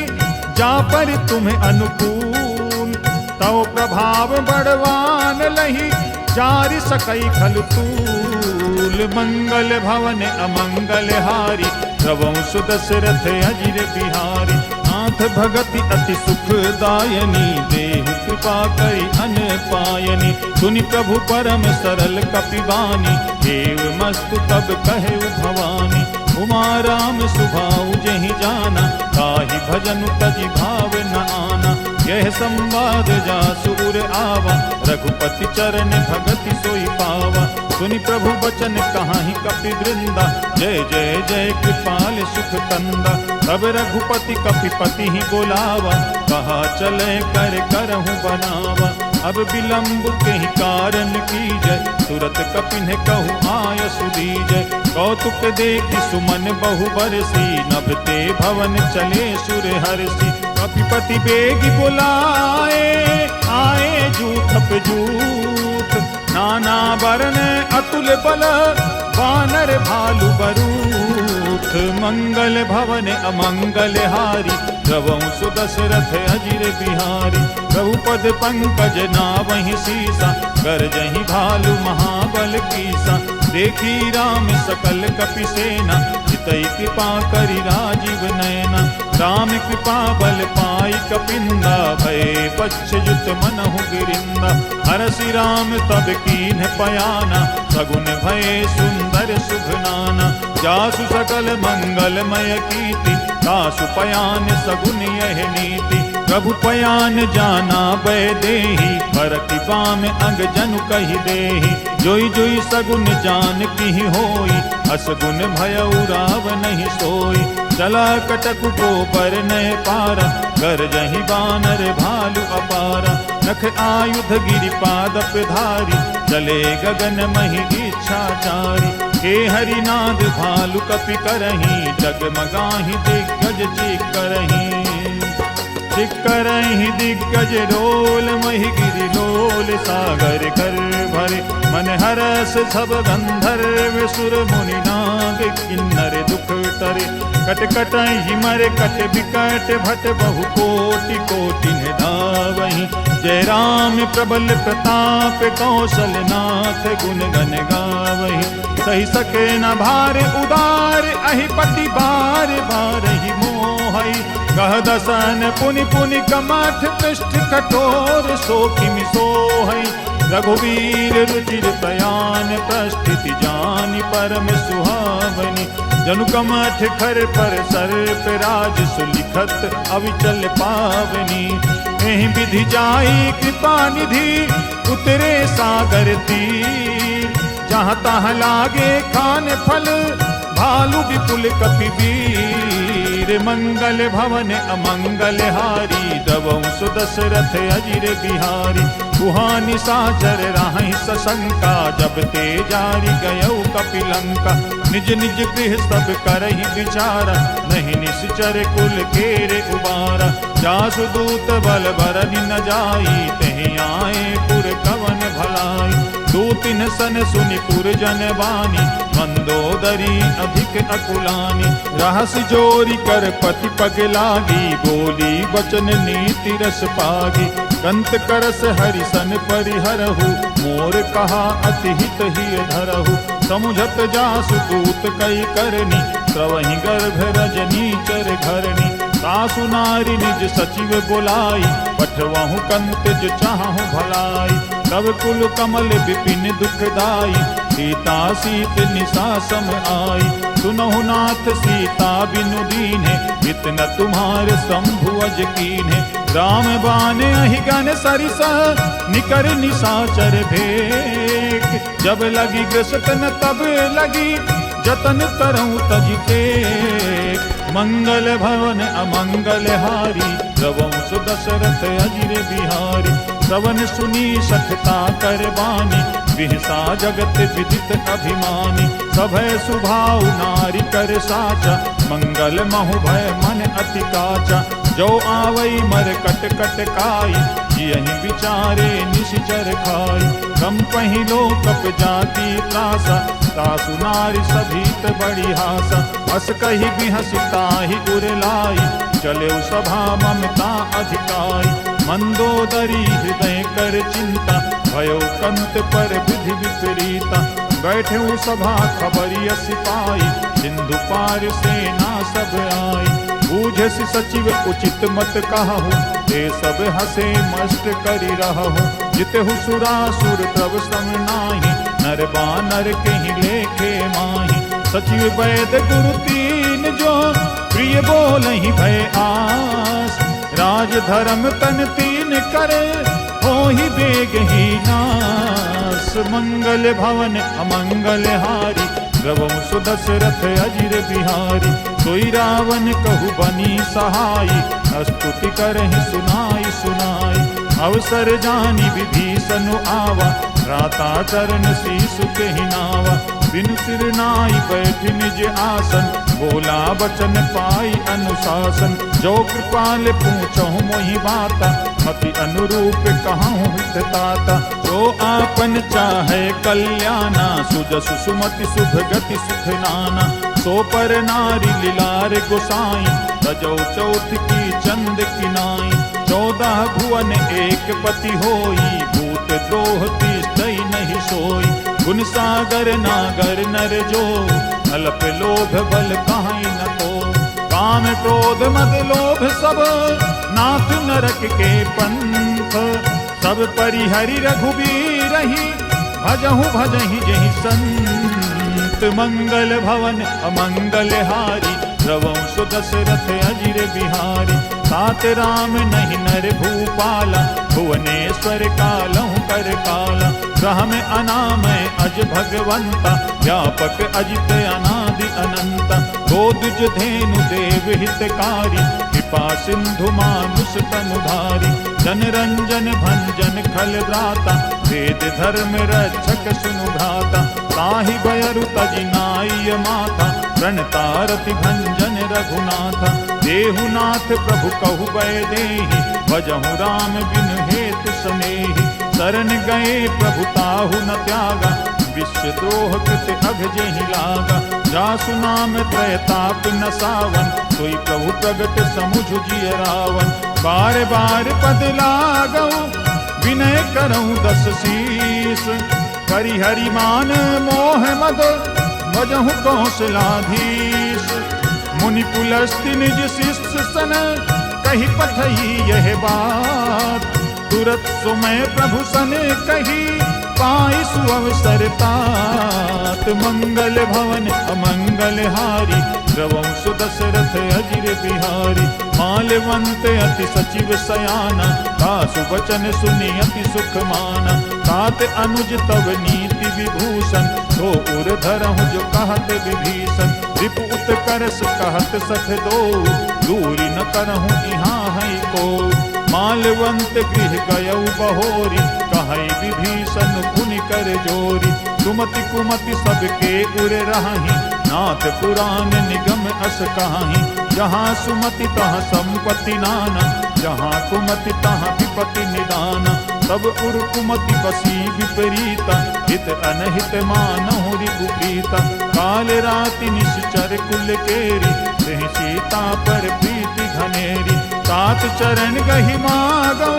जा पर तुम्हें अनुकूल। तव प्रभाव बड़वान लही, जारि सकई खल तूल। मंगल भवन अमंगल हारी, प्रभु सुदशरथ अजिर बिहारी। नाथ भगति अति सुखदायनी, देहु कृपा करि अन पायनी। सुनि प्रभु परम सरल कपिवानी, देव मस्तु तब कहेउ भवानी। उमा राम सुभाउ जहि जाना, ताहि भजन तजि भाव न आना। यह संवाद जासु उर आवा, रघुपति चरण भगति सोई पावा। सुनि प्रभु बचन कहाहि कपि वृंदा, जय जय जय कृपाल सुख कंदा। तब रघुपति कपिपति ही बोलावा, कहा चले कर करहु बनावा। अब विलंब के ही कारण कीजय, तुरत कपिन कहु आय सुदीजय। कौतुक देखि सुमन बहु बरसी, नभते भवन चले सुर हरसी। कपिपति बेगी बुलाए, आए जूथ पे जूथ। नाना वरण अतुल बल, वानर भालु बरूथ। मंगल भवन अमंगल हारी, प्रभु सुदशरथ अजिर बिहारी। प्रभु पद पंकज नावहि सीसा, गरजहि भालु महाबल कीसा। देखी राम सकल कपि सेना, चितई कृपा करि राजीव नयना। राम कृपा बल पाई कपिंदा, भय पश्चयुत मनहु गिरिंदा। हरसि राम तब कीन्ह पयाना, सगुन भय सुंदर सुघनाना। जासु सकल मंगलमय कीर्ति, तासु पयान सगुन यह नीति। प्रभु पयान जाना बै देहि, पर कृपा में अंग जनु कहि देहि। जोई जोई सगुन जान की होई, असगुन भयउ राव नहीं सोई। चला कटक गोबर नय पारा, गरजहि बानर भालु अपारा। नख आयुध गिरिपाद धारी, चले गगन महि इच्छाचारी। हे हरिनाद भालु कपि करही, जगमगाहि दिग्गज चिकरही। चिकरहि दिग्गज रोल, महि गिरि लोल सागर कर भरे। मन हरस सब गंधर्व सुर मुनि नाग, किन्नर दुख तरे। कट कटहि मर कट बिकट, भट बहु कोटि कोटि धावहि। जय राम प्रबल प्रताप, कौशल नाथ गुण गण गावहि। सही सके न भार उदार, अहिपति बार बार ही मोहई। कह दसन पुनि पुनि कमठ, पृष्ठ कठोर सो किमि सोहई। रघुवीर रुचिर प्रयान, प्रस्थिति जानि परम सुहावनी। जनु कमठ खर पर सर्प राज, सुलिखत अविचल पावनी। एहि विधि जाई कृपा निधि, उतरे सागर तीर। जहाँ तहाँ लागे खान फल, भालु विपुल कपि वीर। मंगल भवन अमंगल हारी, दबहु सुदशरथ अजिर बिहारी। कुहानि साचर राहि सशंका, जब ते जारी गयौ कपिलंका। निज निज गृह सब करहि विचारा, नहीं निश्चर कुल केरे उबारा। जासु दूत बल बरनि न जाई, तेहि आए पुर कवन भलाई। दू तिन सन सुनि पुर जन बानी, मंदोदरी अधिक अकुलानी। रहस जोरी कर पति पग लागी, बोली वचन नीति रस पागी। कंत करस हरिसन परिहरहु, मोर कहा अति हित ही धरहु। समुझत जासु दूत कई करनी, त्रवहि गर्भ रजनी चर घरनी। सासु नारी निज सचिव बुलाई, पठवहु कंत जो चाहु भलाई। तब कुल कमल विपिन दुखदाई, सीता सीत निशा सम आई। सुनहु नाथ सीता बिनु दीन्हे, इतना तुम्हारे शंभु अज कीन्हे। राम बान अहिगन सरिस, निकर निशाचर भेक। जब लगी ग्रसन तब लगी, जतन करऊं तजिते। मंगल भवन अमंगल हारी, रवंश दशरथ अजिर बिहारी। श्रवण सुनी सखता कर बानी, विहसा जगत विदित अभिमानी। सभय सुभाव नारी कर साचा, मंगल महु भय मन अति काचा। जो आवई मर कट कट काई, यही विचारे निशिचर खाई। कम पहिलो कप जाति त्रासा, तासु नारी सभीत बड़ी हासा। हस कही बिहसिता ही उरलाई, चले सभा ममता अधिकाई। मंदोदरी हृदय कर चिंता, भयो कंत पर विधि विपरीता। बैठे सभा खबरिय सिपाही, सिंधु पार सेना सब आई। बूझसि सचिव उचित मत कहु, ते सब हसे मस्त करि रहु। जितहु सुरासुर प्रभ सम नाही, नर बानर केहि लेखे माही। सचिव वैद गुरु तीन जो, प्रिय बोलहि भय आस। राज धर्म तन तीन करे, होहि बेग ही नास। मंगल भवन अमंगल हारी, रवंश दशरथ अजिर बिहारी। सोई रावण कहु बनी सहाई, स्तुति करहि सुनाई सुनाई। अवसर जानी विभीषण आवा, भ्राता चरण शीसु केहि नावा। बिनु सिर नाई बैठ निज आसन, बोला बचन पाई अनुशासन। जो कृपाल पूछहु मोहि बाता, मति अनुरूप कहूँ हित ताता। जो आपन चाहे कल्याणा, सुजसु सुमति शुभ गति सुख नाना। सो पर नारी लीलार गोसाई, रजौ चौथ की चंद किनाई। 14 भुवन एक पति होई, भूत द्रोह तिष्ठई नहीं सोई। गुण सागर नागर नर जो, अल्प लोभ बल कहीं न को। काम क्रोध मद लोभ सब, नाथ नरक के पंथ। सब परिहरि रघुबीर ही, भजहु भजहि जहि संत। मंगल भवन अमंगल हारी, रवंश दशरथ अजिर बिहारी। तात राम नहीं नर भूपाला, भुवनेश्वर कालहु कर काला। ग्रह में अनामय अज भगवंता, व्यापक अजित अनादि अनंता। गोदुज धेनु देव हितकारी, कृपा सिंधु मानुष तनुधारी। जन रंजन भंजन खल व्राता, वेद धर्म रक्षक सुनु भ्राता। ताहि बयरु तजि नाई माथा, प्रणतारति भंजन रघुनाथा। देहुनाथ प्रभु कहु बय देहि, भजहु राम बिनु हेतु सनेहि। शरण गए प्रभु ताहु न त्यागा, विश्व द्रोह कृत अघ जेहि लागा। जासु नाम त्रयताप न सावन, सोई प्रभु प्रगट समुझ जिय रावण। बार बार पद लागऊ, विनय करऊं 10 शीस। करि हरि मान मोह मद, भजहु कौशलाधीश। मुनि पुलस्ति निज शिष्य सन, कही पठई यह बात। तुरत सुमय प्रभु सन कही, पाई सुअवसर तात। मंगल भवन अमंगल हारी, रवंश दशरथ अजिर बिहारी। माल्यवंत अति सचिव सयाना, दासु वचन सुनि अति सुख माना। तात अनुज तव नीति विभूषण, तो उर धरहु जो कहत विभीषण। रिपु उत्कर्ष कहत सठ दो, दूरी न करहु यहाँ है को। माल्यवंत गृह गयऊ बहोरी, कहई विभीषण पुनि कर जोरी। सुमति कुमति सबके उर रही, नाथ पुराण निगम अस कहाही। जहाँ सुमति तहाँ संपत्ति नाना, जहाँ कुमति तहाँ विपत्ति निदाना। तब उर कुमति बसी विपरीता, हित अनहित मानहु रिपुप्रीता। काल राति निश्चर कुल केरी, तेहि सीता पर प्रीति घनेरी। तात चरण गहि मागऊ,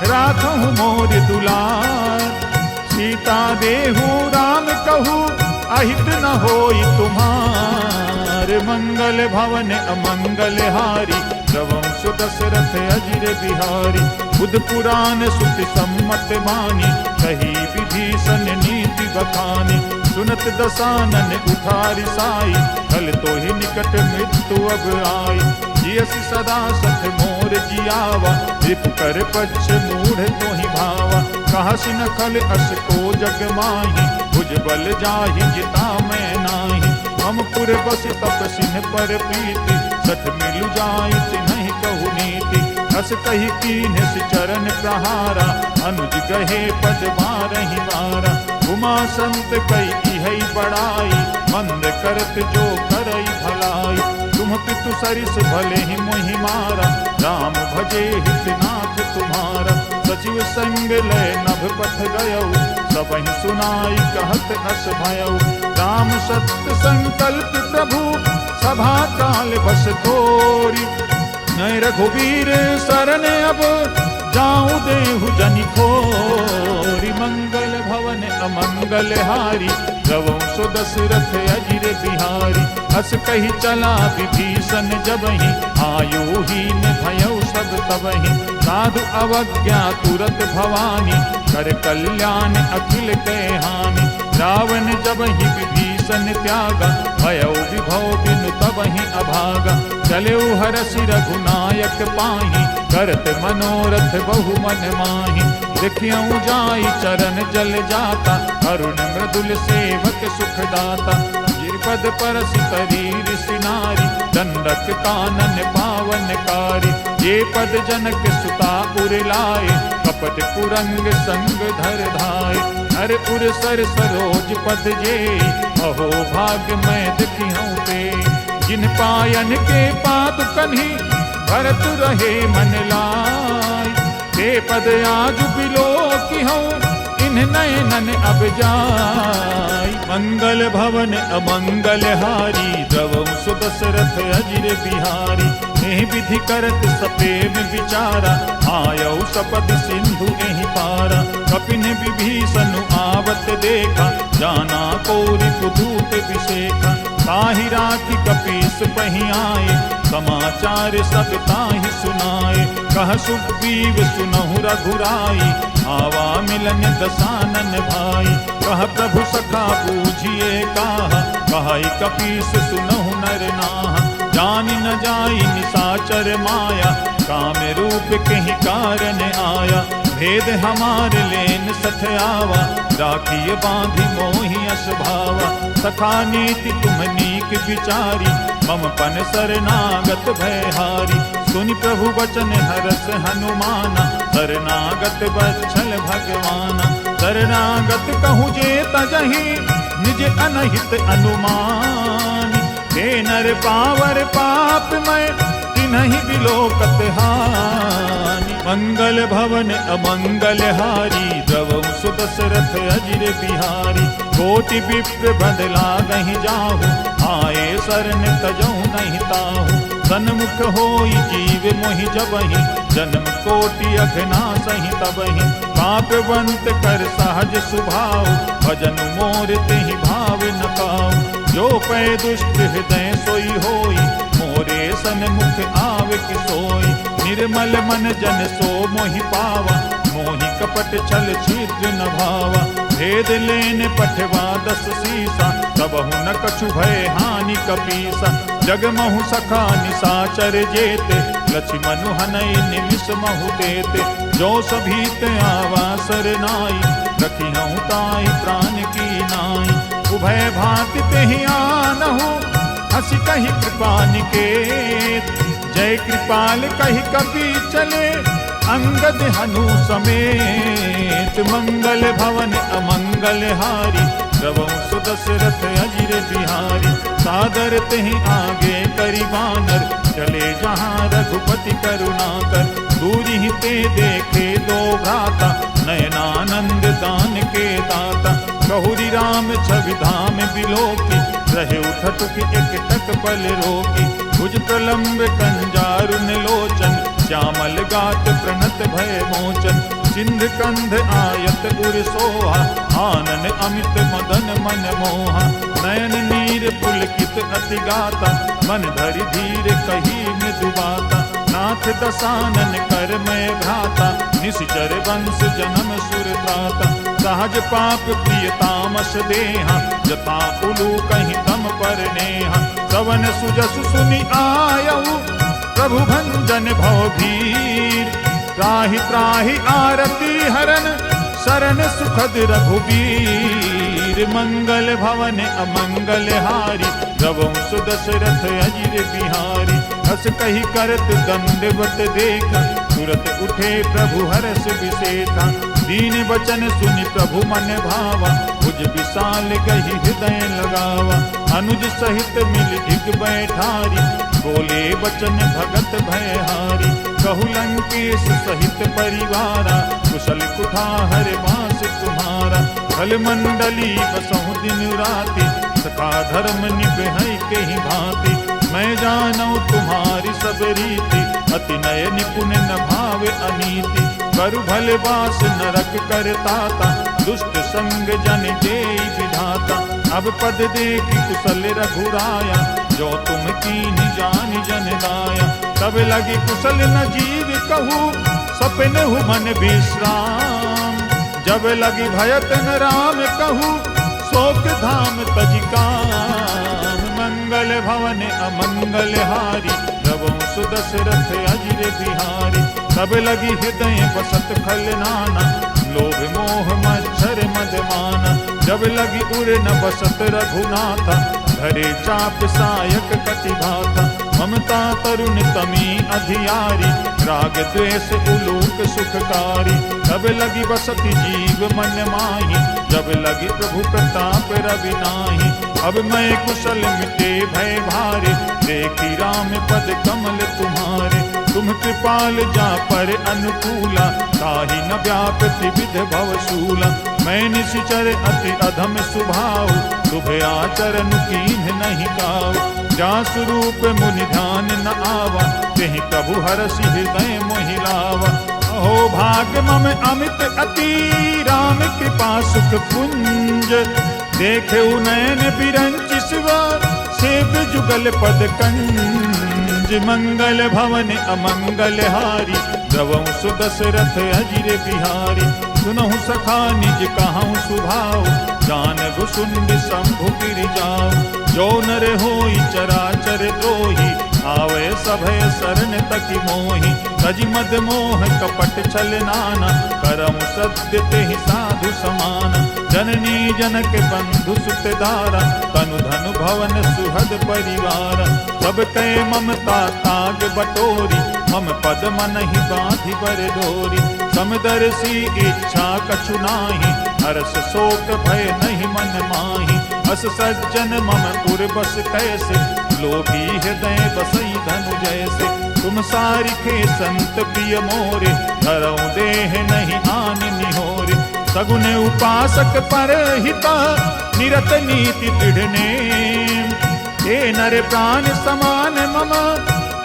राखहु मोर दुलार। सीता देहु राम कहू, अहित न होई तुम्हार। मंगल भवन अमंगल हारी, रवंश सु दशरथ अजिर बिहारी। बुध पुराण श्रुति सम्मत मानी, कही विभीषण नीति बखानी। सुनत दसानन उठारी साई, कल तो ही निकट मृत्यु अब आई। जियसि सदा सठ मोर जियावा, रिप कर पक्ष मूढ़ तो ही भावा। कहसि न खल अस को जग माही, भुज बल जाहि जिता मैं नाही। हम पुर बस तपसिन पर प्रीति, सठ मिलु जाइत नहीं कहु नीति। हस कही कीन्ह चरण प्रहारा, अनुज गहे पद बारहि बारा। उमा संत कई इहै बड़ाई, मंद करत जो करई भलाई। तुम पितु सरिस भले ही मोहि मारा, राम भजे हितनाथ तुम्हारा। सचिव संग लय नभ पथ गयऊ, सबहि सुनाई कहत अस भयऊ। राम सत्य संकल्प प्रभु, सभा काल बस तोरी। नय रघुवीर शरण अब, जाऊं देहु जनि खोरी। मंगल भवन अमंगल हारी, रवं सु दशरथ अजिर बिहारी। हस कही चला विभीषण जबहि, आयु हीन भयउ सब तबहि। साधु अवज्ञा तुरत भवानी, कर कल्याण अखिल के हानि। रावण जबहि विभीषण त्यागा, भयउ विभव बिनु तबहि अभागा। चलेउ हरषि रघुनायक पाहि, करत मनोरथ बहु मन माहि। देखियऊ जाई चरण जल जाता, अरुण मृदुल सेवक सुख दाता। गिरपद परसि तरीर सिनारी, दंडक कानन पावन कारी। ये पद जनक सुता उर लाए, कपट कुरंग संग धर धाय। हर उर सर सरोज पद जे, अहो भाग्य मैं देखियऊ ते। जिन पायन के पादुकन्हि, भरत रहे मन लाई। ते पद आज बिलो की हूँ, इन नयनन अब जाई। मंगल भवन अमंगल हारी, द्रवं सु दशरथ अजिर बिहारी। एहि विधि करत सप्रेम विचारा, आयऊ सपद सिंधु एहि पारा। कपिन विभीषण आवत देखा, जाना कोरि पुधूत विशेखा। ताहि राखि कपीस बहि आए, समाचार सब ताहि सुनाए। कह सुग्रीव सुनहु रघुराई, आवा मिलन दसानन भाई। कह प्रभु सखा बूझिए काहा, कहई कपीस सुनहु नर नाहा। जानि न जाई निसाचर माया, काम रूप कहि कारण आया। भेद हमार लेन सठ आवा, राखिय बांधि मोहि अस भावा। सखा नीति तुम नीक विचारी, मम पन शरणागत भयहारी। सुनि प्रभु वचन हरस हनुमाना, शरणागत वत्सल भगवाना। शरणागत कहूँ जे तजहि, निज अनहित अनुमानी। हे नर पावर पाप मैं, तिन्हि बिलोकत हानि। मंगल भवन अमंगल हारी, द्रवं सु दशरथ अजिर बिहारी। कोटि विप्र बदला नहीं जाहु, आए शरण तजहु नहीं ताहु। सन्मुख होई जीव मोहि जबहि, जन्म कोटि अघना सहि तबहि। पापवंत कर सहज सुभाव, भजन मोर तेहि भाव न पाऊ। जो पै दुष्ट हृदय सोई होई, मोरे सन्मुख आवे कि सोई। निर्मल मन जन सो मोहि पावा, मोहि कपट छल छिद्र न भावा। भेद लेन पठवा 10 सीसा, तबहु न कछु भय हानि कपीसा। जगमहु सखा निसाचर जेते, लक्ष्मनु हनई निमिष महु देते। जो सभीत आवा सरनाई, रखिहु ताई प्राण की नाई। उभय भांति तेहि आनहु, हसी कही कृपा निकेत। जय कृपाल कही कपि चले, अंगद हनु समेत। मंगल भवन अमंगल हारी, द्रवं सु दशरथ अजिर बिहारी। सादर तेहि आगे करि बानर, चले जहाँ रघुपति करुणाकर। दूरि ही ते देखे दो भ्राता, नयनानंद दान के दाता। कहुरी राम छवि धाम बिलोकी, रहे उठत की एकटक पल रोकी। भुज प्रलंब कंजारुन लोचन, श्यामल गात प्रणत भय मोचन। सिंध कंध आयत उर सोहा, आनन अमित मदन मन मोहा। नयन नीर पुलकित अति गाता, मन धरि धीर कही मृदु बाता। नाथ दसानन कर मैं भ्राता, निश्चर वंश जन्म सुर त्राता। सहज पाप प्रिय तामस देहा, जथा उलू कहीं तम पर नेहा। सवन सुजसु सुनि आयऊ, प्रभु भंजन भव भीर। त्राहि त्राहि आरती हरन, शरण सुखद रघुबीर। मंगल भवन अमंगल हारी, रवं सुदशरथ अजिर बिहारी। हस कही करत दंडवत देखा, तुरत उठे प्रभु हरष विशेषा। दीन वचन सुनि प्रभु मन भावा, भुज विशाल गही हृदय लगावा। अनुज सहित मिल धिक बैठारी, बोले वचन भगत भयहारी। कहु लंकेश सहित परिवारा, कुशल कुठार वास तुम्हारा। भल मंडली बसहु दिन राति, सखा धर्म निभै के ही भांति। मैं जानऊ तुम्हारी सब रीति, अति नय निपुण न भावे अनीति। करु भले बास नरक करताता, दुष्ट संग जन देई विधाता। अब पद देखि कुशल रघुराया, जो तुम कीन्ही जानि जन दाया। तब लगी कुशल न जीव कहू, सपनहु मन विश्राम। जब लगी भयत न राम कहू, शोक धाम तज काम। मंगल भवन अमंगल हारी, रवं सुदशरथ अजिर बिहारी। तब लगी हृदय बसत खल नाना, लोभ मोह मच्छर मद माना। जब लगी उर न बसत रघुनाथा, धरे चाप सायक कटिभाता। ममता तरुण तमी अधियारी, राग द्वेष उलूक सुखकारी। तब लगी बसति जीव मन माही, जब लगी प्रभु प्रताप रवि नाही। अब मैं कुशल मिटे भय भारे, देखी राम पद कमल तुम्हारे। तुम कृपाल जा पर अनुकूला, ताहि न व्यापति विध भवशूला। मैं निशिचर अति अधम स्वभाव, शुभ आचरण कीन्ह नहीं काऊ। जा स्वरूप मुनि ध्यान न आवा, तेहि प्रभु हरषि हृदय मोहि लावा। अहो भाग्य मम अमित अति, राम कृपा सुख पुंज। देखे नयन बिरंच शिवा, सेव जुगल पद कंज। मंगल भवन अमंगल हारी, रवं सुदशरथ अजिर बिहारी। सुनहु सखा निज कहूँ सुभाव, जानहु सुंड शंभु गिर जाऊ। जो नर होई चराचर द्रोही, आवे सभय शरण तकी मोहि। तज मद मोह कपट छल नाना, करम सत्य तेहि साधु समाना। जननी जनक बंधु सुत दारा, तनु धनु भवन सुहद परिवारा। सब कै ममता ताग बटोरी, मम पद मनहि बाँधि बर डोरी। समदर्शी इच्छा कछु नाही, हरस शोक भय नहीं मन माही। अस सज्जन मम पुर बस कैसे, लोभी हृदय बसई धनु जैसे। तुम सारिखे संत प्रिय मोरे, धरऊं देह नहीं आन निहोरे। सगुन उपासक पर हिता, निरत नीति दृढ़ नेम। हे नर प्राण समान मम,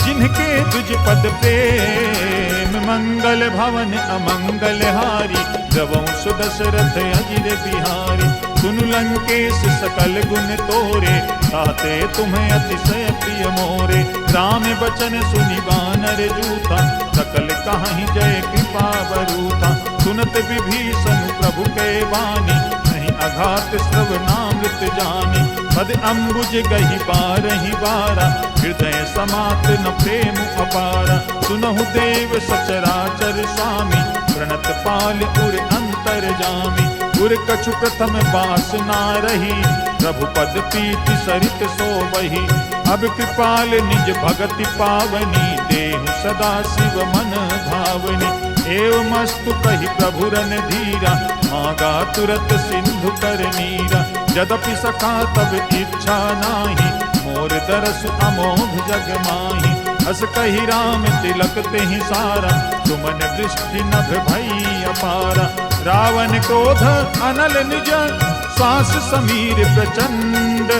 जिनके तुझ पद प्रेम। मंगल भवन अमंगल हारी, रवं सुदशरथ अजिर बिहारी। सुनु लंकेश सकल गुण तोरे, ताते तुम्हें अतिशय प्रिय मोरे। राम बचन सुनि वानर जूथा, सकल कहाहि जय कृपा बरूथा। सुनत विभीषण प्रभु के वाणी, नहीं अघात श्रवणामृत जानी। पद अम्बुज गही बारहि बारा, हृदय समात न प्रेम अपारा। सुनहु देव सचराचर स्वामी, प्रणत पाल उर अंतर जामी। उर कछु प्रथम बास ना रही, प्रभु पद पीति सरित सोबही। अब कृपाल निज भगति पावनी, देहु सदा शिव मन भावनी। एवं मस्तु कही प्रभु रन धीरा, मांगा तुरत सिंधु कर नीरा। यद्यपि सखा तब इच्छा नाही, मोर दरस अमोघ जग माही। हस कही राम तिलक तेहि सारा, सुमन दृष्टि नभ भई अपारा। रावण क्रोध अनल निज, श्वास समीर प्रचंड।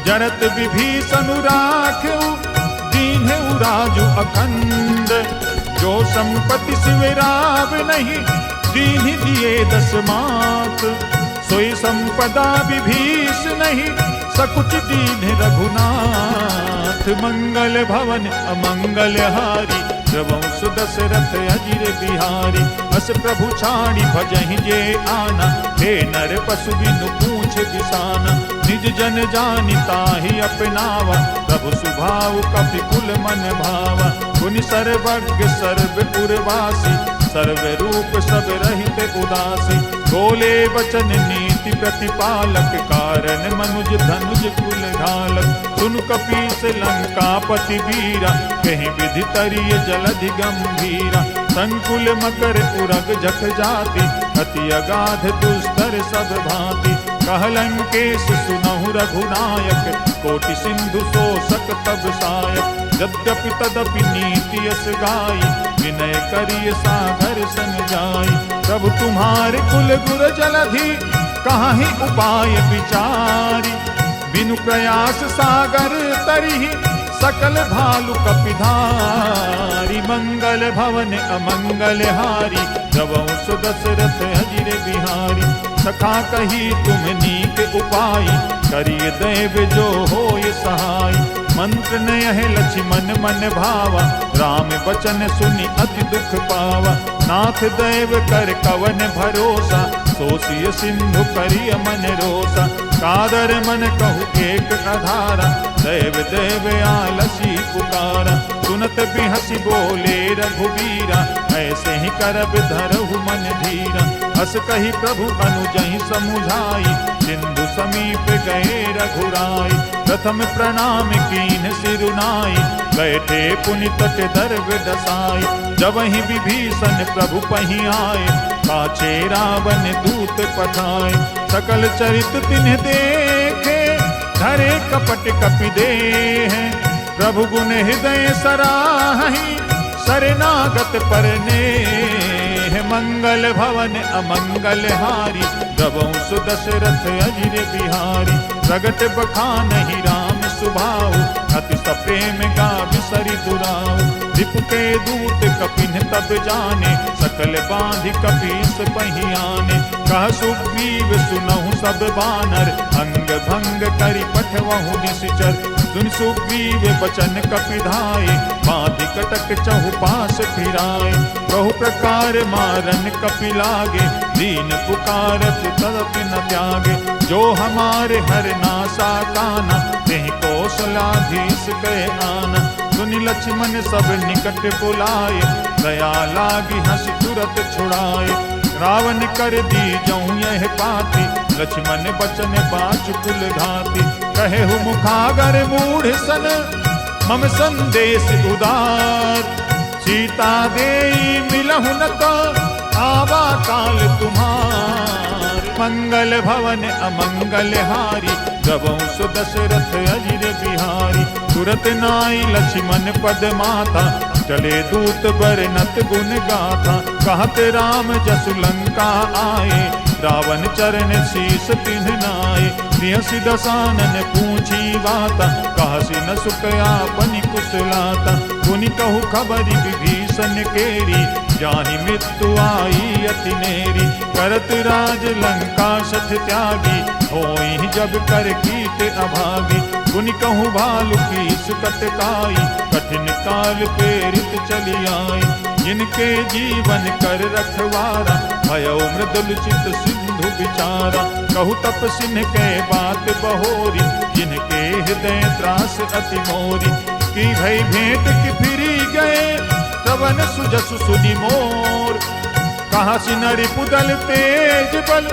जरत विभीषण राख्यु, दीन्हु राजु अखंड। जो संपत्ति सिवराव नहीं, दीन्हि दिए 10 मात। सोई संपदा विभीष नहीं, सकुच दीन रघुनाथ। मंगल भवन अमंगल हारी, रवंश दशरथ अजिर बिहारी। अस प्रभु छाड़ी भजहि जे आना, हे नर पशु बिनु पूछ बिसाना। निज जन जानि ताहि अपनावा, प्रभु सुभाव कपि कुल मन भावा। गुनि सर्वज्ञ सर्व पुरवासी, सर्व रूप सब रहित उदासी। बोले वचन नीति प्रतिपालक, कारण मनुज धनुज कुल घालक। सुन कपीस लंकापति वीरा, कहीं विधि तरिय जलधि गंभीरा। संकुल मकर उरग जख जाति, अति अगाध दुस्तर सब भांति। कहलंकेश सुनहु रघुनायक, कोटि सिंधु शोषक तब सायक। यद्यपि तदपि नीति यस गाई, विनय करिय सागर सन जाई। प्रभु तुम्हारे कुल गुर जलधि, काहि उपाय विचारी। बिनु प्रयास सागर तरिहि, सकल भालु कपिधारी। मंगल भवन अमंगल हारी, रवंश दशरथ अजिर बिहारी। सखा कही तुम नीक उपाय, करिय दैव जो होय सहाय। मंत्र नयह लक्ष्मण मन भावा, राम बचन सुनि अति दुख पावा। नाथ दैव कर कवन भरोसा, सोसिय सिंधु करिय मन रोसा। कादर मन कहु एक अधारा, दैव दैव आलसी पुकारा। सुनत बिहसी बोले रघुबीरा, ऐसे ही करब धरहु मन धीरा। हस कही प्रभु अनुजहि समुझाई, सिंधु समीप गए रघुराई। प्रथम प्रणाम कीन सिरुनाई, बैठे पुनि तट दर्भ दसाई। जब ही विभीषण प्रभु पही आए, पाछे रावण दूत पठाए। सकल चरित तिन्ह देखे, धरे कपट कपि देह। प्रभु गुण हृदय सराहि, शरणागत परनेह। मंगल भवन अमंगल हारी, रवंश दशरथ अजिर बिहारी। प्रगट बखानहि राम सुभाऊ, अति सप्रेम गावि सरि दुराऊ। रिपु के दूत कपिन तब जाने, सकल बांधि कपीस पहियाने। कह सुग्रीव सुनहु सब बानर, अंग भंग करि पठवहु निश्चर। सुन सुग्रीव बचन कपिधाए, बांधि कटक चहुपास फिराए। बहु प्रकार मारन कपि लागे, दीन पुकारत तदपि न त्यागे। जो हमारे हर नासा काना, तेहि कौशलाधीश कहे आना। सुनि लक्ष्मण सब निकट बुलाए, दया लागी हंस तुरत छुड़ाए। रावण कर दी जऊँ यह पाती, लक्ष्मण बचन बाच कुल घाती। कहे हु मुखागर मूढ़ सन, मम संदेश उदार। सीता देई मिलहु न तो, आवा काल तुम्हार। मंगल भवन अमंगल हारी, रवंश दशरथ अजिर बिहारी। तुरत नाई लक्ष्मण पद माता, चले दूत बरनत गुण गाथा। कहत राम जसु लंका आए, रावण चरण शीस तिन्ह नाए। निहसि दसानन पूछी वाता, कहसि न सुख आपनि कुशलाता। पुनि कहु खबरि विभीषण केरी, जाहि मृत्यु आई अति नेरी। करत राज लंका सठ त्यागी, होई जब कर कीट अभागी। पुनि कहु भालु की सुकट काई, कठिन काल प्रेरित चली आई। जिनके जीवन कर रखवारा, भयो मृदुल चित सिंधु विचारा। कहु तपसिन के बात बहोरी, जिनके हृदय त्रास अति मोरी। की भई भेंट की फिरी गए, श्रवण सुजसु सुनि मोर। कहा सिनरि पुदल तेज बल,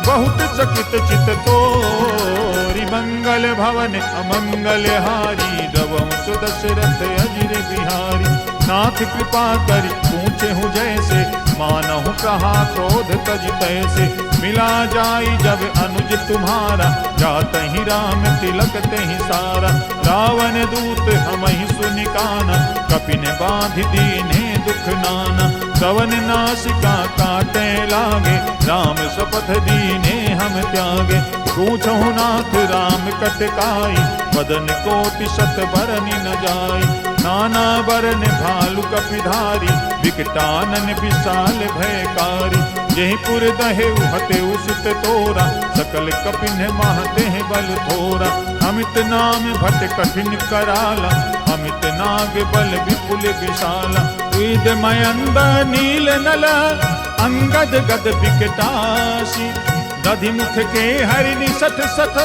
बहुत चकित चित तोरी। मंगल भवन अमंगल हारी, रवंश दशरथ अजिर बिहारी। नाथ कृपा करि पूछे हूँ जैसे, मानहु कहा क्रोध तज तैसे। मिला जाई जब अनुज तुम्हारा, जातहि राम तिलक तेहि सारा। रावण दूत हमहि सुनि काना, कपिन बांधि दीने दुख नाना। कवन नासिका काटे लागे, राम शपथ दीने हम त्यागे। पूछहु नाथ राम कटकाई, बदन कोटि शत बरनि न जाई। नाना बरन भालु कपिधारी, विकटानन विशाल भयकारी। जेहि पुर दहे उहते उसुत तोरा, सकल कपिन महते बल थोरा। अमित नाम भट कठिन कराला, अमित नाग बल विपुल विशाला। द्विद मयंद नील नल अंगद गद विकटाशी, दधि मुख के हरिणि सठ सठ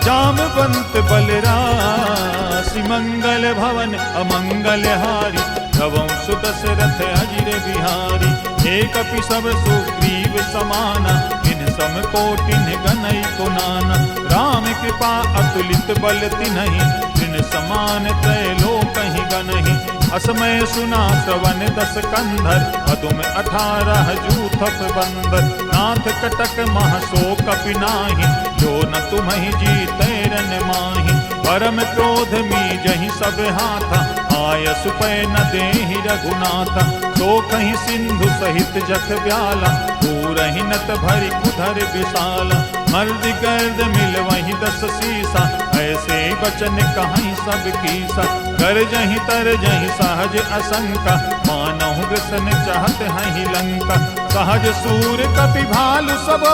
जामवंत बलराशि। मंगल भवन अमंगल हारी गवं सुदशरथ अजिर बिहारी। हे कपि सब सुग्रीव समाना, इन सम कोटिन गनई को नाना। राम कृपा अतुलित बल तिन्हि, तृण समान त्रैलोकहि गनहि। असमय सुना श्रवण दस कंधर, अदुम 18 जूथप बंदर। नाथ कटक महसो कपि नाही, जो न तुम्हि जीतै रन माही। परम क्रोध मीजहि सब हाथा, आय सुपै न देहि रघुनाथा। तो कहीं सिंधु सहित जख ब्याला, पूरहि नत भरि उधर विशाला। मर्द गर्द मिल वहीं 10 सीसा, ऐसे बचन कहीं सब कीसा। कर जहीं तर जहीं सहज असंका, मानहु ग्रसन चाहत हहीं लंका। सहज सूर कपि भालु सब,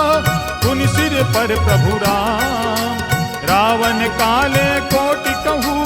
पुनि सिर पर प्रभु राम। रावण काले कोटि कहू,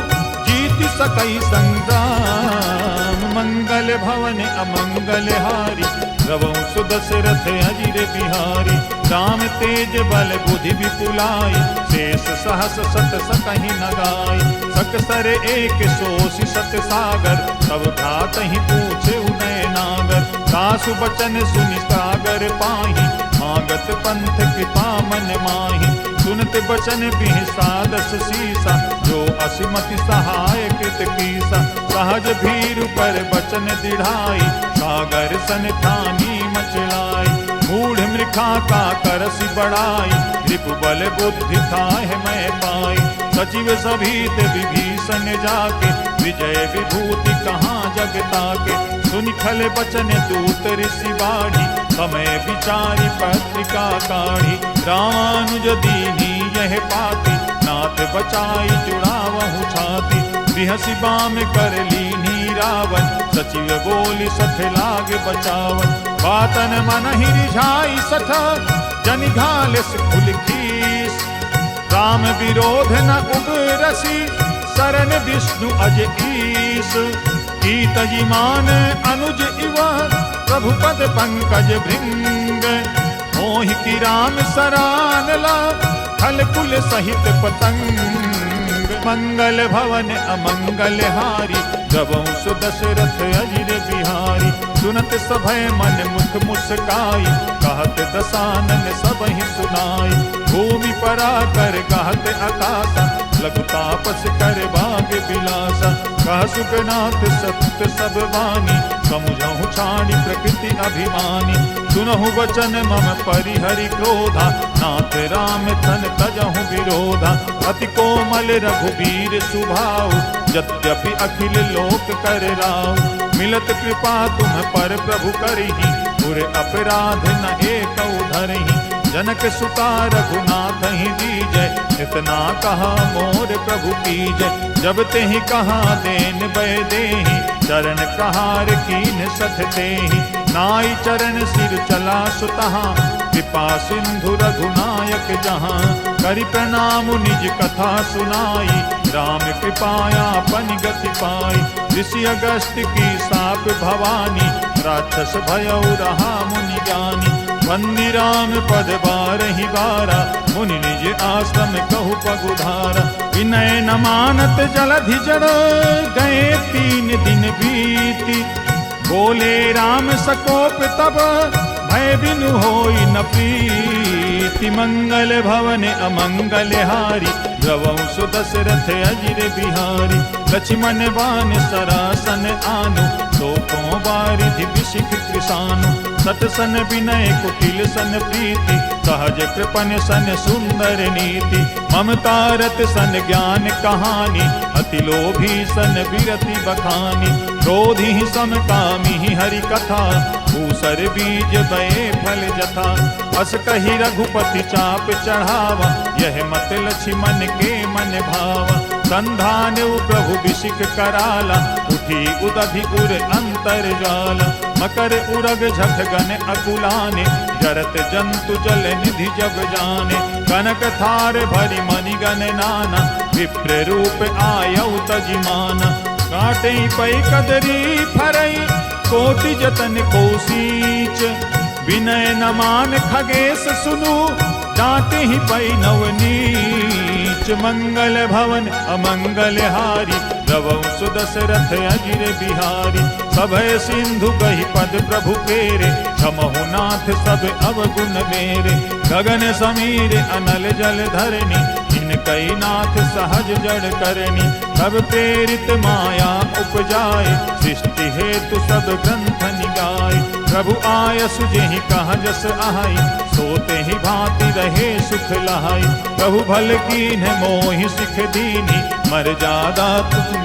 जीति सकई संग्राम। मंगल भवन अमंगल हारी, गवं सुदशरथ अजिर बिहारी। राम तेज बल बुद्धि विपुलाई, शेष सहस सत सकहि न गाई। सकसर एक सोषि सत सागर, तब भ्रातहि पूछे उदय नागर। सासु बचन सुनि सागर पाहि, मागत पंथ कृपा मन माहि। सुनत बचन बिहसा 10 सीसा, जो असिमति सहाय कृत कीसा। सहज भीरु पर बचन दिढ़ाई, सागर सन ठानी मचलाई। मूढ़ मृखा का करसि बढ़ाई, रिपु बल बुद्धि थाह मैं पाई। सचिव सभीत विभीषण जाके, विजय विभूति कहाँ जगता के। सुनि खल बचन दूत ऋषि बाढ़ी, समय विचारी पत्रिका काढ़ी। रामानुज दीनी यह पाती, नाथ बचाई जुड़ावहु छाती। बिहसि बाम कर लीनी रावण, सचिव बोली सठ लाग बचावन। बातन मन ही रिझाई सठ, जनि घालिस खुल खीस। राम विरोध न उबरसी, शरण विष्णु अज ईस। कीतजि मान अनुज इव, प्रभु पद पंकज भृंग। मोहि की राम सरानला, खल कुल सहित पतंग। मंगल भवन अमंगल हारी, गवं सुदशरथ अजिर बिहारी। सुनत सभय मन मुख मुस्काई, कहत दसानन सबहि सुनाई। भूमि परा कर कहत आकाशा, लघु तापस कर भाग्य विलासा। कह सुखनाथ सत्य सब वाणी, समुझहु छाणी प्रकृति अभिमानी। सुनहु वचन मम परिहरि क्रोधा, नाथ राम तन तजहु विरोधा। अति कोमल रघुबीर सुभाऊ, यद्यपि अखिल लोक कर राऊ। मिलत कृपा तुम पर प्रभु करही, पुर अपराध न एक धरही। जनक सुता रघुनाथ ही दीजय, इतना कहा मोर प्रभु कीजय। जब तेहि कहा देन बै देहि, चरण प्रहार कीन सठ तेहि। नाई चरण सिर चला सुतहा, कृपा सिंधु रघुनायक जहाँ। करि प्रणाम निज कथा सुनाई, राम कृपाया पन गति पाई। ऋषि अगस्त की साप भवानी, राक्षस भयउ रहा मुनि ज्ञानी। वंदि राम पद बारहि बारा, मुनि निज आश्रम कहु पगुधारा। विनय न मानत जलधि जड़, गए 3 दिन बीती। बोले राम सकोप तब, भय बिनु होई न प्रीति। मंगल भवन अमंगल हारी, गवं सुदशरथ अजिर बिहारी। लक्ष्मण बान सरासन आनु, सोकों बारिधि बिशिख कृशानु। सत सन विनय कुटिल सन प्रीति, सहज कृपन सन सुंदर नीति। ममता रत सन ज्ञान कहानी, अति लोभी सन विरति बखानी। क्रोधी सम कामी हरि कथा, भूसर बीज बये फल जथा। अस कही रघुपति चाप चढ़ावा, यह मत लक्ष्मण के मन भावा। संधान प्रभु बिशिक कराला, उठी उदधि उर अंतर जाला। मकर उरग झख गन अकुलाने, जरत जंतु जल निधि जब जाने। कनक थार भरि मणि गण नाना, विप्र रूप आयउ तजिमाना। काटे पै कदरी फरई, कोटि जतन को सींच, विनय न मान खगेश सुनु, डांटे ही पै नव नीच। मंगल भवन अमंगल हारी, द्रवहु सुदशरथ अजिर बिहारी। सभय सिंधु कहि पद प्रभु पेरे, क्षमहु नाथ सब अवगुण मेरे। गगन समीर अनल जल धरनी, इनकई नाथ सहज जड़ करनी। सब प्रेरित माया उपजाए, सृष्टि हेतु सब ग्रंथ निगाए। प्रभु आयसु जेहि कहा जस आहाई, सोते ही भांति रहे सुख लहाई। प्रभु भल कीन्ह मोहि सिख दीनी, मर्यादा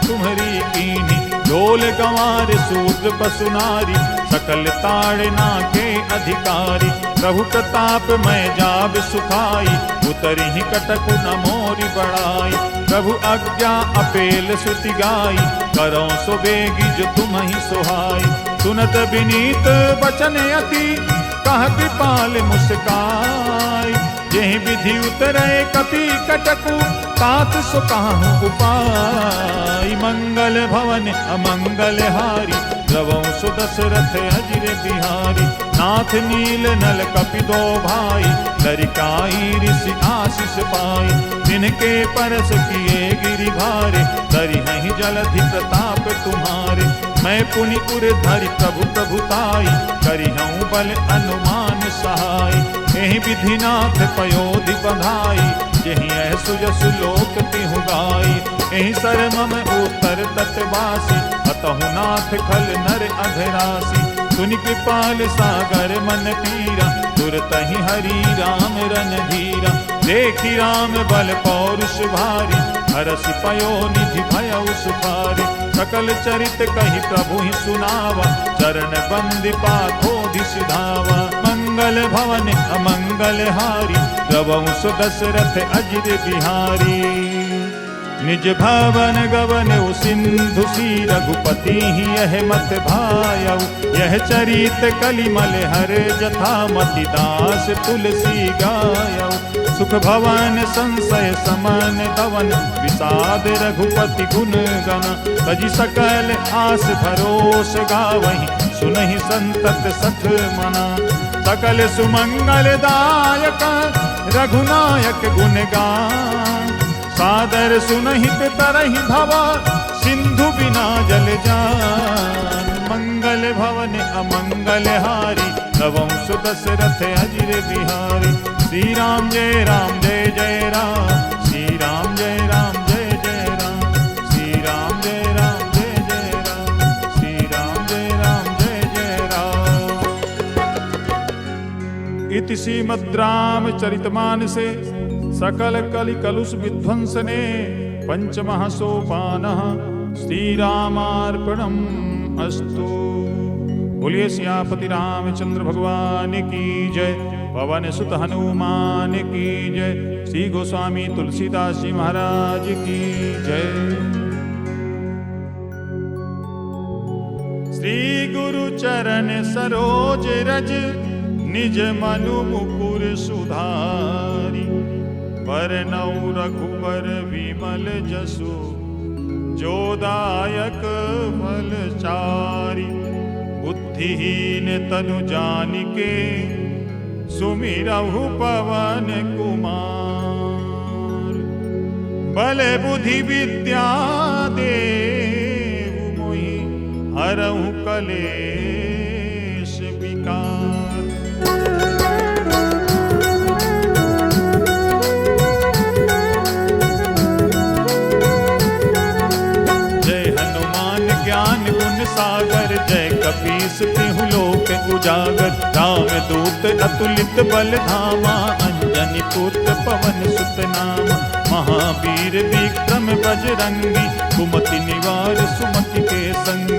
तुम्हारी कीनी। डोल गंवार शूद्र पशु नारी, सकल ताड़ना के अधिकारी। प्रभु प्रताप मैं जाब सुखाई, उतरी ही कटकु न मोरी बड़ाई। प्रभु आज्ञा अपेल सुति गाई, करो सो बेगी जो तुम ही सुहाई। सुनत विनीत बचन अति, कह कृपाल मुस्काई। जेहि विधि उतरे कपि कटकु, तात सो कहूँ उपाय। मंगल भवन अमंगल हारी, द्रवहु सुदशरथ अजिर बिहारी। नाथ नील नल कपि दो भाई, लरिकाई ऋषि आशीष पाई। जिनके परस किए गिरि भारे, तरिहहि जलधि प्रताप तुम्हारे। मैं पुनि उर धरि प्रभु प्रभुताई, करिहऊँ बल अनुमान सहाय। एहि विधिनाथ पयोधि बधाई, जेहि ऐसु जसु लोक तिहु गाई। एहि सर मम उत्तर तटवासी, अतहु नाथ खल नर अघरासी। सुनि कृपाल सागर मन पीरा, तुरतहि हरि राम रन धीरा। देखि राम बल पौरुष भारी, हरसि पयोनिधि भयउ सुखारी। सकल चरित कहि प्रभु ही सुनावा, चरण बंदी पाथोधि सिधावा। मंगल भवन अमंगल हारी, द्रवहु सुदशरथ अजिर बिहारी। निज भवन गवन सिंधु सी, रघुपति ही यह मत भायऊ। यह चरित कलिमल हर जथा, मति दास तुलसी गायऊ। सुख भवन संशय समन दवन, विषाद रघुपति गुण गण। तजि सकल आस भरोस गावहि, सुनहि संतत सठ मना। सकल सुमंगल दायक, रघुनायक गुण गान। सादर सुनहित तरहि भवा, सिंधु बिना जल जान। मंगल भवन अमंगल हारी, द्रवहु सुदशरथ अजिर बिहारी। श्री राम जय जय राम, श्री राम जय जय राम। श्री राम जय जय राम, श्री राम जय जय राम। इति श्रीमद् रामचरितमानसे सकल कलि कलुष विध्वंसने, पंचमः सोपानः श्रीरामार्पणम् अस्तु। बोलिए सियापति रामचंद्र भगवान की जय, पवन सुत हनुमान की जय, श्री गोस्वामी तुलसीदास जी महाराज की जय। श्री गुरु चरण सरोज रज, निज मनु मुकुर सुधारी। वरनौ रघुबर विमल जसु, जोदायक फलचारी। बुद्धिहीन तनु जानिके, सुमिरहु पवन कुमार। बल बुद्धि विद्या देहु मोहि, हरहु कलेश विकार। सागर जय कपीस तिहु लोक उजागर। राम दूत अतुलित बल धामा, अंजनी पुत्र पवन सुत नामा। महावीर विक्रम बजरंगी, कुमति निवार सुमति के संग।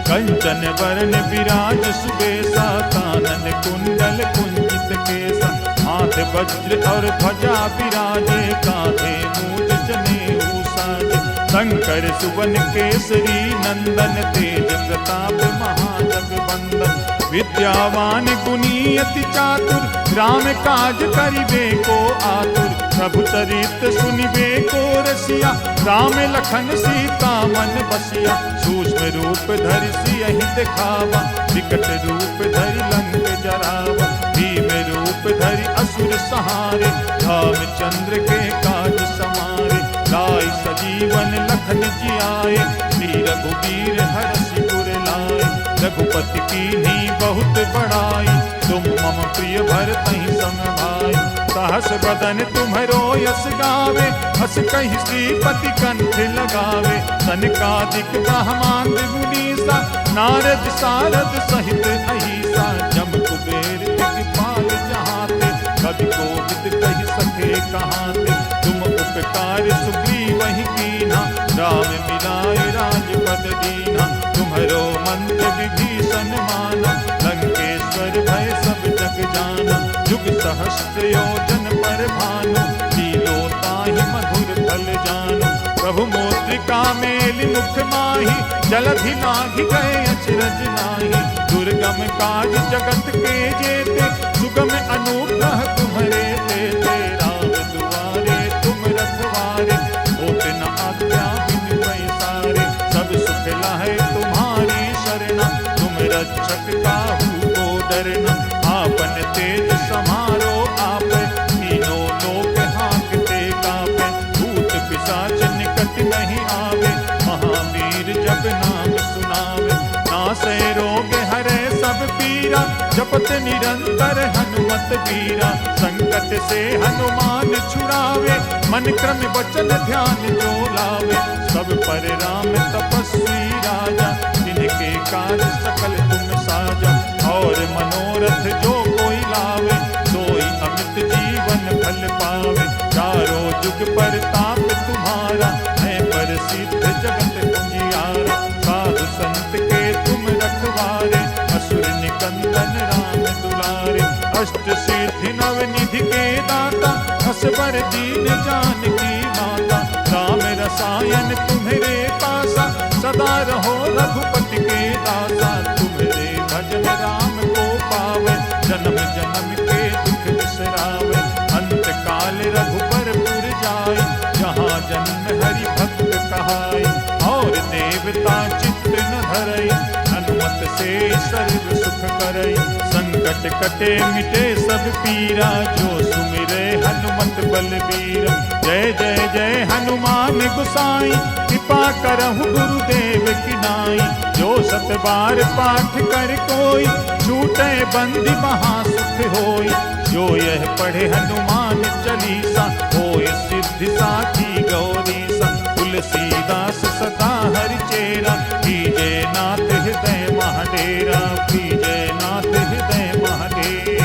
कंचन वरण विराज सुबेसा, कानन कुंडल कुंजित केसा। हाथ वज्र और ध्वजा विराजे, कांधे मूज जनेऊ साजे। शंकर सुवन केसरी नंदन, तेज प्रताप महाजगवंदन। विद्यावान गुणी अति चातुर, राम काज करिबे को आतुर। प्रभु चरित सुनिबे को रसिया, राम लखन सीता मन बसिया। सूक्ष्म रूप धरि सियहि दिखावा, विकट रूप धरि लंक जरावा। भीम रूप धरि असुर सहारे, रामचंद्र के काज समारे। लाए सजीवन लखन जियाए, श्री रघुबीर हरषि पुर लाए। रघुपति कीन्ही बहुत बड़ाई, तुम मम प्रिय भरतहि सम भाई। सहस बदन तुम्हरो यस गावे, हस कहि श्रीपति कंठ लगावे। सनकादिक ब्रह्मांड मुनीसा, नारद सारद सहित अहिसा। जम कुबेर दिखपाल जहाते, कवि कोविद कहि सके कहाते। तुम उपकार सुग्रीवहि कीन्हा, राम मिलाए राजपद दीन्हा। तुम्हरो मंत्र विभीषण माना, लंकेश्वर भय सब जग जाना। जुग सहस्र योजन पर भानु, लीलो ताहि मधुर फल जानु। प्रभु मुद्रिका मेलि मुख माहि, जलधि लांघि गए अचरज नाहि। दुर्गम काज जगत के जेते, सुगम अनुग्रह तुम्हरे तेते। राम दुआरे तुम रखवारे, होत न आज्ञा बिनु पैसारे। सब सुख लहै तुम्हारी शरणा, तुम रक्षक काहू को डरना। आपन तेज समारो आपै, तीनों लोक हाँकते कापै। भूत पिशाच निकट नहीं आवे, महावीर जब नाम सुनावे। नासै रोग हरै सब पीरा, जपत निरंतर हनुमत बीरा। संकट से हनुमान छुड़ावे, मन क्रम वचन ध्यान जो लावे। सब पर राम तपस्वी राजा, जिनके काज सकल तुम साजा। और मनोरथ जो कोई लावे, सोई अमित जीवन फल पावे। चारों जुग परताप तुम्हारा, है प्रसिद्ध जगत पुजियारा। साधु संत के तुम रखवारे, असुर निकंदन राम दुलारे। अष्ट सिद्धि नव निधि के दाता, असबर दीन जानकी माता। राम रसायन तुम्हरे पासा, सदा रहो रघुपति के दासा। तुम्हरे भजन राम को पावे, जन्म जन्म के दुख बिसरावे। अंत काल रघुबर पुर जाय, जहाँ जन्म हरि भक्त कहाय। और देवता चित्त न धरई, हनुमत से सर्व सुख करई। संकट कटे मिटे सब पीरा, जो सुमिरे हनुमत बलबीरा। जय जय जय हनुमान गोसाई, कृपा करहु गुरुदेव की नाई। जो सत बार पाठ कर कोई, छूटे बंदी महासुख होई। जो यह पढ़े हनुमान चालीसा, होय सिद्धि साखी गौरीसा। तुलसीदास सदा हरि चेरा, कीजे नाथ हृदय महाडेरा। कीजे नाथ हृदय महाडेरा।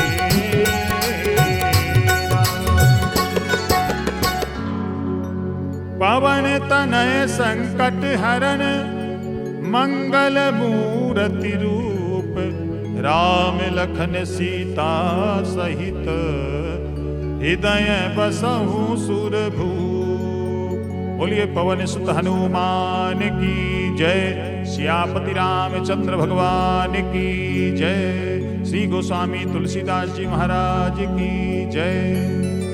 पवन तनय संकट हरन, मंगल मूरति रूप। राम लखन सीता सहित, हृदय बसहु सुरभूप। बोलिए पवन सुत हनुमान की जय। सियापति रामचंद्र भगवान की जय। श्री गोस्वामी तुलसीदास जी महाराज की जय।